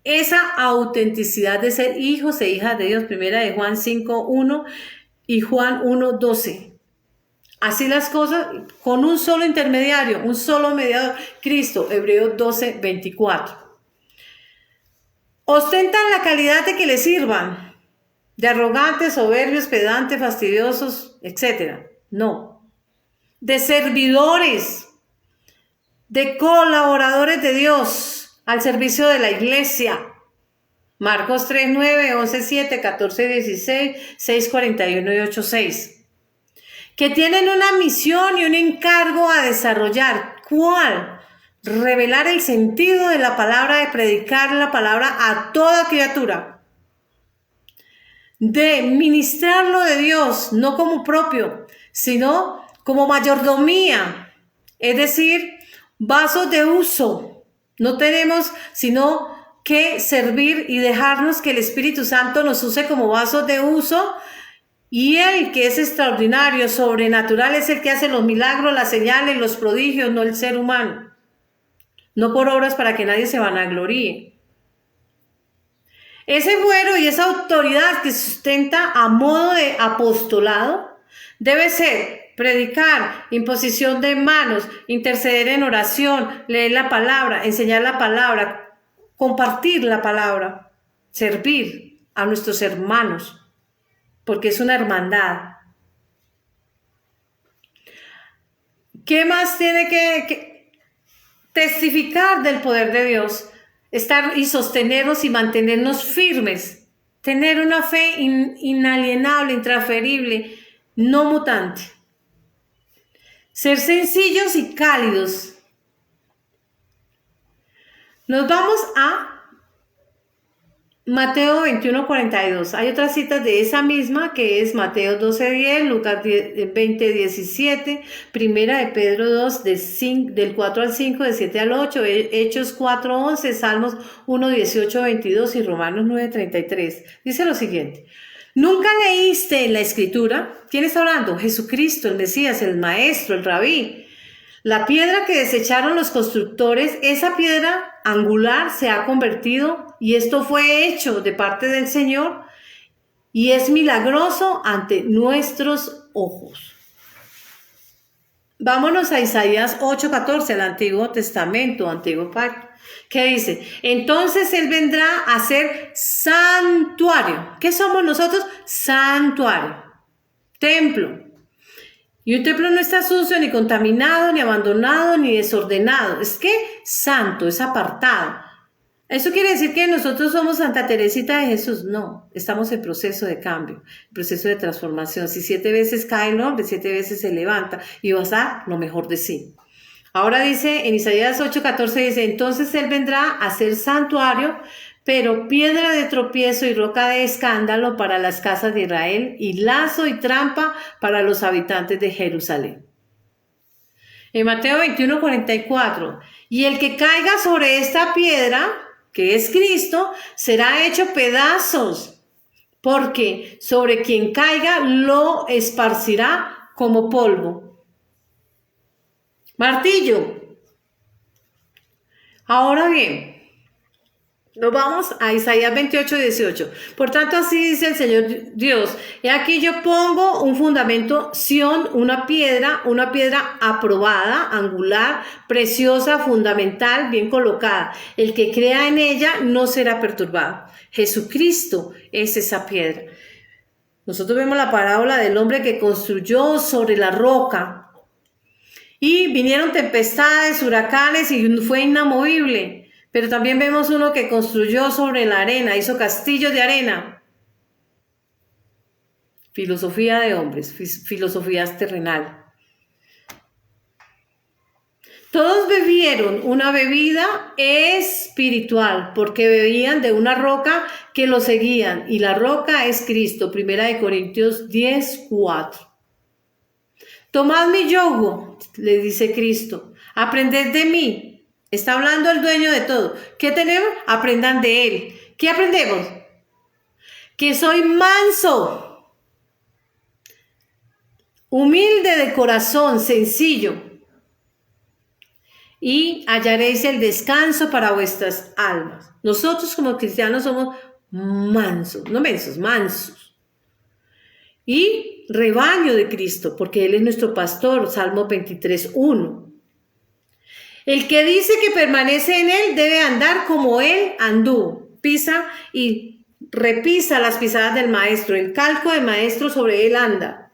esa autenticidad de ser hijos e hijas de Dios. 1 Juan 5:1 y Juan 1:12. Así las cosas, con un solo intermediario, un solo mediador, Cristo. Hebreos 12:24. Ostentan la calidad de que les sirvan, de arrogantes, soberbios, pedantes, fastidiosos, etc. No. De servidores, de colaboradores de Dios al servicio de la iglesia. Marcos 3, 9, 11, 7, 14, 16, 6, 41 y 8, 6. Que tienen una misión y un encargo a desarrollar. ¿Cuál? Revelar el sentido de la palabra, de predicar la palabra a toda criatura. De ministrarlo de Dios, no como propio, sino como mayordomía. Es decir, vasos de uso. No tenemos sino que servir y dejarnos que el Espíritu Santo nos use como vasos de uso. Y Él, que es extraordinario, sobrenatural, es el que hace los milagros, las señales, los prodigios, no el ser humano. No por obras para que nadie se vanagloríe. Ese fuero y esa autoridad que sustenta a modo de apostolado debe ser predicar, imposición de manos, interceder en oración, leer la palabra, enseñar la palabra, compartir la palabra, servir a nuestros hermanos, porque es una hermandad. ¿Qué más tiene que testificar del poder de Dios? Estar y sostenernos y mantenernos firmes. Tener una fe inalienable, intransferible, no mutante. Ser sencillos y cálidos. Nos vamos a Mateo 21, 42. Hay otras citas de esa misma que es Mateo 12, 10, Lucas 20, 17, Primera de Pedro 2, del 4 al 5, de 7 al 8, Hechos 4, 11, Salmos 1, 18, 22 y Romanos 9, 33. Dice lo siguiente. ¿Nunca leíste en la Escritura? ¿Quién está hablando? Jesucristo, el Mesías, el Maestro, el Rabí. La piedra que desecharon los constructores, esa piedra angular se ha convertido y esto fue hecho de parte del Señor y es milagroso ante nuestros ojos. Vámonos a Isaías 8:14, el Antiguo Testamento, Antiguo Pacto, que dice, entonces Él vendrá a ser santuario. ¿Qué somos nosotros? Santuario, templo. Y un templo no está sucio, ni contaminado, ni abandonado, ni desordenado. Es que santo, es apartado. ¿Eso quiere decir que nosotros somos Santa Teresita de Jesús? No, estamos en proceso de cambio, proceso de transformación. Si 7 veces cae el hombre, 7 veces se levanta y vas a dar lo mejor de sí. Ahora dice en Isaías 8:14, dice, entonces Él vendrá a ser santuario, pero piedra de tropiezo y roca de escándalo para las casas de Israel y lazo y trampa para los habitantes de Jerusalén. En Mateo 21:44, y el que caiga sobre esta piedra, que es Cristo, será hecho pedazos, porque sobre quien caiga lo esparcirá como polvo. Martillo. Ahora bien, nos vamos a Isaías 28:18. Por tanto, así dice el Señor Dios. Y aquí yo pongo un fundamento, Sión, una piedra aprobada, angular, preciosa, fundamental, bien colocada. El que crea en ella no será perturbado. Jesucristo es esa piedra. Nosotros vemos la parábola del hombre que construyó sobre la roca. Y vinieron tempestades, huracanes y fue inamovible. Pero también vemos uno que construyó sobre la arena, hizo castillos de arena. Filosofía de hombres, filosofía terrenal. Todos bebieron una bebida espiritual porque bebían de una roca que los seguían y la roca es Cristo. Primera de Corintios 10:4. Tomad mi yugo, le dice Cristo, aprended de mí. Está hablando el dueño de todo. ¿Qué tenemos? Aprendan de Él. ¿Qué aprendemos? Que soy manso, humilde de corazón, sencillo. Y hallaréis el descanso para vuestras almas. Nosotros como cristianos somos mansos, no mensos, mansos. Y rebaño de Cristo, porque Él es nuestro pastor, Salmo 23:1. El que dice que permanece en Él debe andar como Él anduvo. pisa y repisa las pisadas del maestro, el calco del maestro sobre él anda.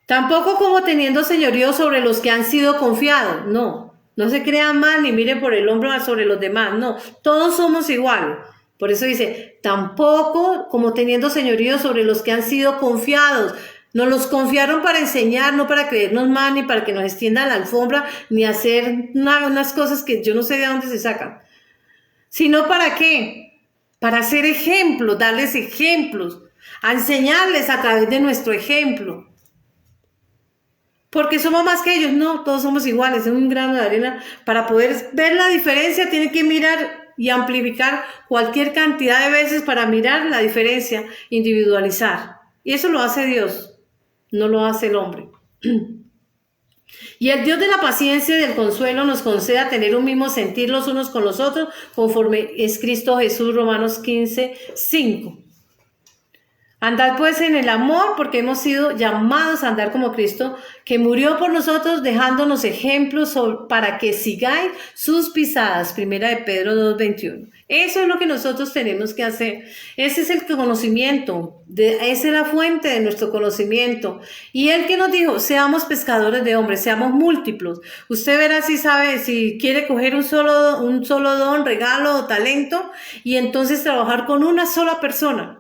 Tampoco como teniendo señorío sobre los que han sido confiados, no se crean mal ni miren por el hombro sobre los demás, no, todos somos iguales. Por eso dice, tampoco como teniendo señorío sobre los que han sido confiados. Nos los confiaron para enseñar, no para creernos mal, ni para que nos extiendan la alfombra, ni hacer unas cosas que yo no sé de dónde se sacan. Sino para qué? Para hacer ejemplos, darles ejemplos, a enseñarles a través de nuestro ejemplo. Porque somos más que ellos, no, todos somos iguales, es un grano de arena. Para poder ver la diferencia, tiene que mirar y amplificar cualquier cantidad de veces para mirar la diferencia, individualizar. Y eso lo hace Dios, no lo hace el hombre. Y el Dios de la paciencia y del consuelo nos conceda tener un mismo sentir los unos con los otros, conforme es Cristo Jesús, Romanos 15, 5. Andad pues en el amor, porque hemos sido llamados a andar como Cristo, que murió por nosotros, dejándonos ejemplos para que sigáis sus pisadas. Primera de Pedro 2:21. Eso es lo que nosotros tenemos que hacer. Ese es el conocimiento, esa es la fuente de nuestro conocimiento. Y Él que nos dijo, seamos pescadores de hombres, seamos múltiplos. Usted verá si sabe, si quiere coger un solo don, regalo o talento, y entonces trabajar con una sola persona.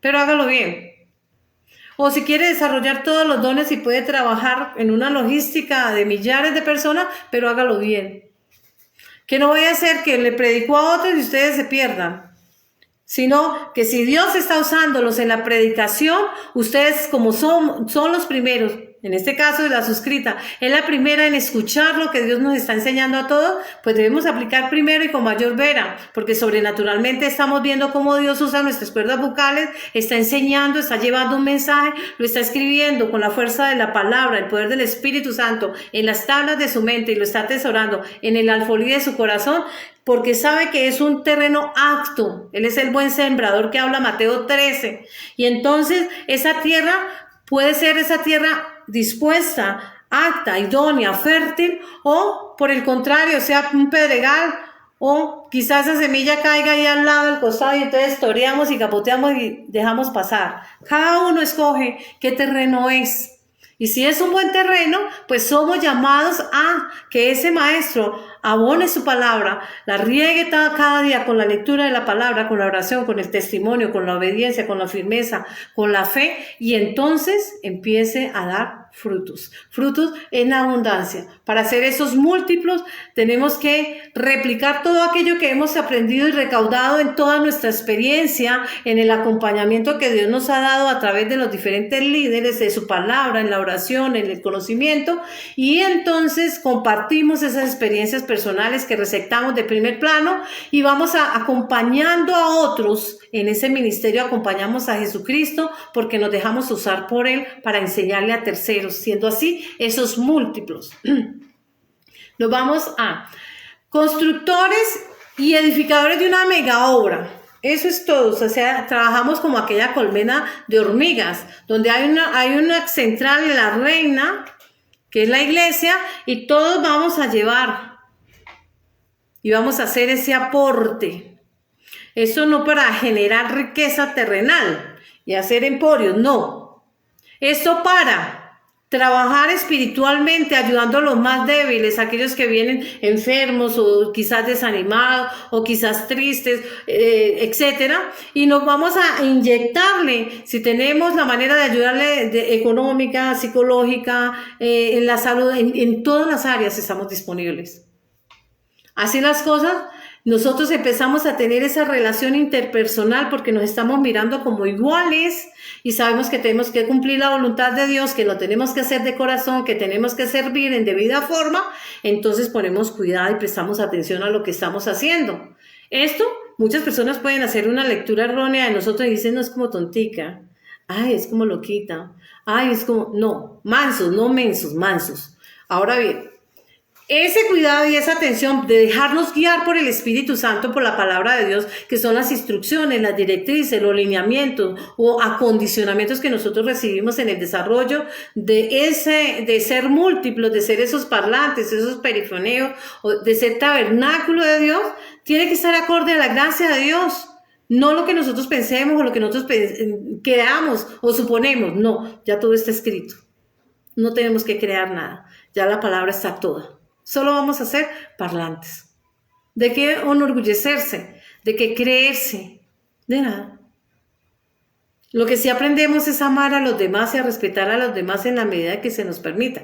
Pero hágalo bien. O si quiere desarrollar todos los dones y puede trabajar en una logística de millares de personas, pero hágalo bien. Que no vaya a ser que le predicó a otros y ustedes se pierdan. Sino que si Dios está usándolos en la predicación, ustedes como son los primeros, en este caso de la suscrita, es la primera en escuchar lo que Dios nos está enseñando a todos, pues debemos aplicar primero y con mayor vera, porque sobrenaturalmente estamos viendo cómo Dios usa nuestras cuerdas vocales, está enseñando, está llevando un mensaje, lo está escribiendo con la fuerza de la palabra, el poder del Espíritu Santo en las tablas de su mente y lo está atesorando en el alfolí de su corazón, porque sabe que es un terreno apto. Él es el buen sembrador que habla Mateo 13. Y entonces esa tierra puede ser esa tierra dispuesta, apta, idónea, fértil, o por el contrario, sea un pedregal, o quizás esa semilla caiga ahí al lado, al costado, y entonces toreamos y capoteamos y dejamos pasar. Cada uno escoge qué terreno es. Y si es un buen terreno, pues somos llamados a que ese maestro abone su palabra, la riegue cada día con la lectura de la palabra, con la oración, con el testimonio, con la obediencia, con la firmeza, con la fe, y entonces empiece a dar frutos en abundancia. Para hacer esos múltiplos tenemos que replicar todo aquello que hemos aprendido y recaudado en toda nuestra experiencia, en el acompañamiento que Dios nos ha dado a través de los diferentes líderes, de su palabra, en la oración, en el conocimiento, y entonces compartimos esas experiencias personales que receptamos de primer plano y vamos acompañando a otros en ese ministerio. Acompañamos a Jesucristo porque nos dejamos usar por Él para enseñarle a terceros, siendo así esos múltiplos. Nos vamos a constructores y edificadores de una mega obra. Eso es todo. O sea, trabajamos como aquella colmena de hormigas, donde hay una central en la reina, que es la iglesia, y todos vamos a llevar y vamos a hacer ese aporte. Eso no para generar riqueza terrenal y hacer emporios, no. Esto para trabajar espiritualmente, ayudando a los más débiles, aquellos que vienen enfermos o quizás desanimados o quizás tristes, etcétera. Y nos vamos a inyectarle, si tenemos la manera de ayudarle económica, psicológica, en la salud, en todas las áreas estamos disponibles. Así las cosas, nosotros empezamos a tener esa relación interpersonal porque nos estamos mirando como iguales y sabemos que tenemos que cumplir la voluntad de Dios, que lo tenemos que hacer de corazón, que tenemos que servir en debida forma. Entonces ponemos cuidado y prestamos atención a lo que estamos haciendo. Esto, muchas personas pueden hacer una lectura errónea de nosotros y dicen, no, es como tontica. Ay, es como loquita. Ay, es como, no, mansos, no mensos, mansos. Ahora bien, ese cuidado y esa atención de dejarnos guiar por el Espíritu Santo, por la palabra de Dios, que son las instrucciones, las directrices, los lineamientos o acondicionamientos que nosotros recibimos en el desarrollo de ser múltiplos, de ser esos parlantes, esos perifoneos, o de ser tabernáculo de Dios, tiene que estar acorde a la gracia de Dios. No lo que nosotros pensemos o lo que nosotros creamos o suponemos. No, ya todo está escrito. No tenemos que crear nada. Ya la palabra está toda. Solo vamos a ser parlantes. ¿De qué enorgullecerse? ¿De qué creerse? De nada. Lo que sí aprendemos es amar a los demás y a respetar a los demás en la medida que se nos permita.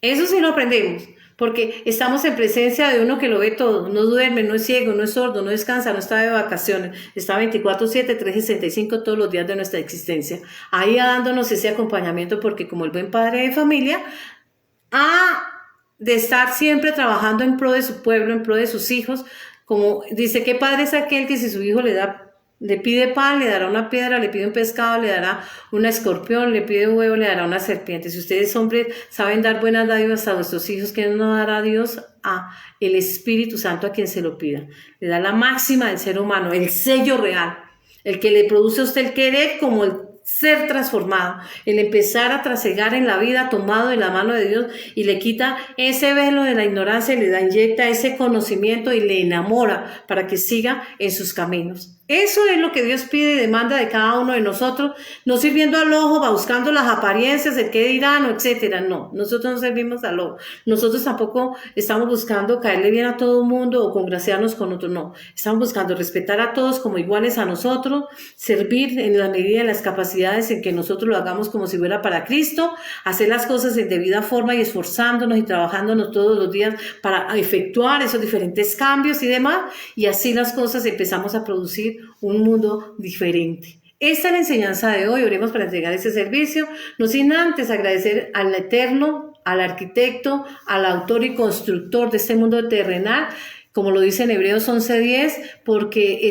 Eso sí lo aprendemos, porque estamos en presencia de uno que lo ve todo, no duerme, no es ciego, no es sordo, no descansa, no está de vacaciones, está 24/7, 365 todos los días de nuestra existencia, ahí dándonos ese acompañamiento, porque como el buen padre de familia, de estar siempre trabajando en pro de su pueblo, en pro de sus hijos, como dice, ¿qué padre es aquel que si su hijo le pide pan, le dará una piedra, le pide un pescado, le dará un escorpión, le pide un huevo, le dará una serpiente? Si ustedes, hombres, saben dar buenas dádivas a vuestros hijos, ¿qué no dará Dios a el Espíritu Santo a quien se lo pida? Le da la máxima del ser humano, el sello real, el que le produce a usted el querer como el ser transformado, el empezar a trasegar en la vida tomado de la mano de Dios, y le quita ese velo de la ignorancia y le inyecta ese conocimiento y le enamora para que siga en sus caminos. Eso es lo que Dios pide y demanda de cada uno de nosotros, no sirviendo al ojo, va buscando las apariencias, el qué dirán, etcétera. No, nosotros no servimos al ojo. Nosotros tampoco estamos buscando caerle bien a todo el mundo o congraciarnos con otros. No, estamos buscando respetar a todos como iguales a nosotros, servir en la medida de las capacidades en que nosotros lo hagamos como si fuera para Cristo, hacer las cosas en debida forma y esforzándonos y trabajándonos todos los días para efectuar esos diferentes cambios y demás, y así las cosas empezamos a producir un mundo diferente. Esta es la enseñanza de hoy. Oremos para entregar ese servicio, no sin antes agradecer al Eterno, al arquitecto, al autor y constructor de este mundo terrenal, como lo dice en Hebreos 11:10, porque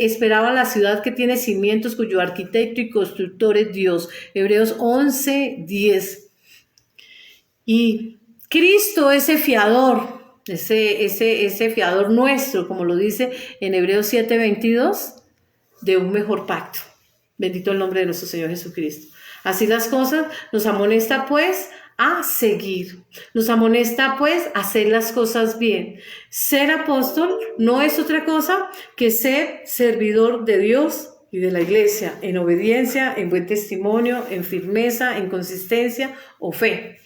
esperaba la ciudad que tiene cimientos, cuyo arquitecto y constructor es Dios. Hebreos 11:10. Y Cristo, ese fiador, ese fiador nuestro, como lo dice en Hebreos 7:22, de un mejor pacto. Bendito el nombre de nuestro Señor Jesucristo. Así las cosas, nos amonesta pues a seguir, nos amonesta pues a hacer las cosas bien. Ser apóstol no es otra cosa que ser servidor de Dios y de la iglesia, en obediencia, en buen testimonio, en firmeza, en consistencia o fe.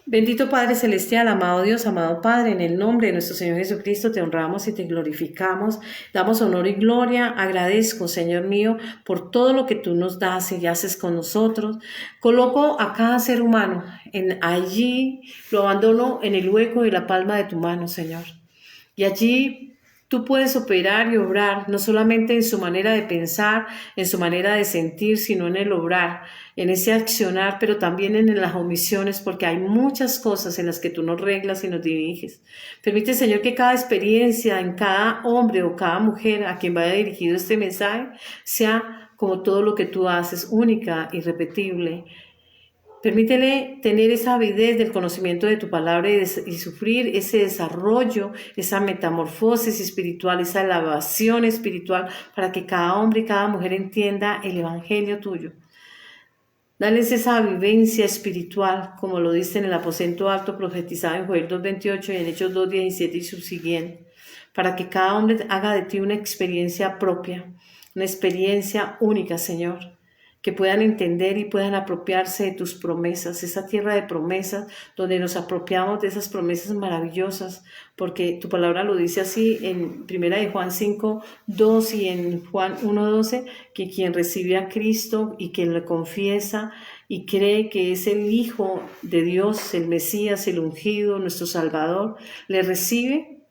Bendito Padre Celestial, amado Dios, amado Padre, en el nombre de nuestro Señor Jesucristo te honramos y te glorificamos, damos honor y gloria, agradezco, Señor mío, por todo lo que tú nos das y haces con nosotros. Coloco a cada ser humano allí, lo abandono en el hueco de la palma de tu mano, Señor, y allí tú puedes operar y obrar, no solamente en su manera de pensar, en su manera de sentir, sino en el obrar, en ese accionar, pero también en las omisiones, porque hay muchas cosas en las que tú nos reglas y nos diriges. Permite, Señor, que cada experiencia en cada hombre o cada mujer a quien vaya dirigido este mensaje sea como todo lo que tú haces, única, irrepetible. Permítele tener esa avidez del conocimiento de tu palabra y sufrir ese desarrollo, esa metamorfosis espiritual, esa elevación espiritual, para que cada hombre y cada mujer entienda el evangelio tuyo. Dales esa vivencia espiritual, como lo dice en el aposento alto profetizado en Joel 2:28 y en Hechos 2:17 y subsiguiente, para que cada hombre haga de ti una experiencia propia, una experiencia única, Señor, que puedan entender y puedan apropiarse de tus promesas, esa tierra de promesas donde nos apropiamos de esas promesas maravillosas, porque tu palabra lo dice así en 1 de Juan 5:2 y en Juan 1:12, que quien recibe a Cristo y quien le confiesa y cree que es el Hijo de Dios, el Mesías, el ungido, nuestro Salvador, le recibe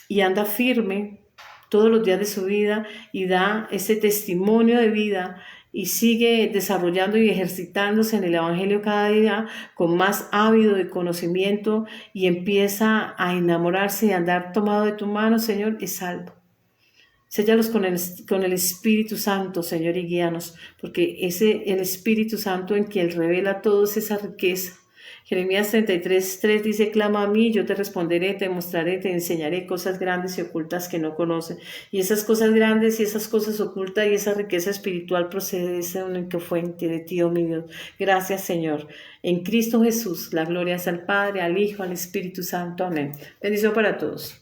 y anda firme todos los días de su vida y da ese testimonio de vida y sigue desarrollando y ejercitándose en el Evangelio cada día con más ávido de conocimiento y empieza a enamorarse y a andar tomado de tu mano, Señor, es salvo. Séllalos con el Espíritu Santo, Señor, y guíanos, porque el Espíritu Santo en quien revela toda esa riqueza, Jeremías 33:3 dice, clama a mí, yo te responderé, te mostraré, te enseñaré cosas grandes y ocultas que no conoces. Y esas cosas grandes y esas cosas ocultas y esa riqueza espiritual procede de esa única fuente de ti, oh mi Dios. Gracias, Señor. En Cristo Jesús, la gloria es al Padre, al Hijo, al Espíritu Santo. Amén. Bendición para todos.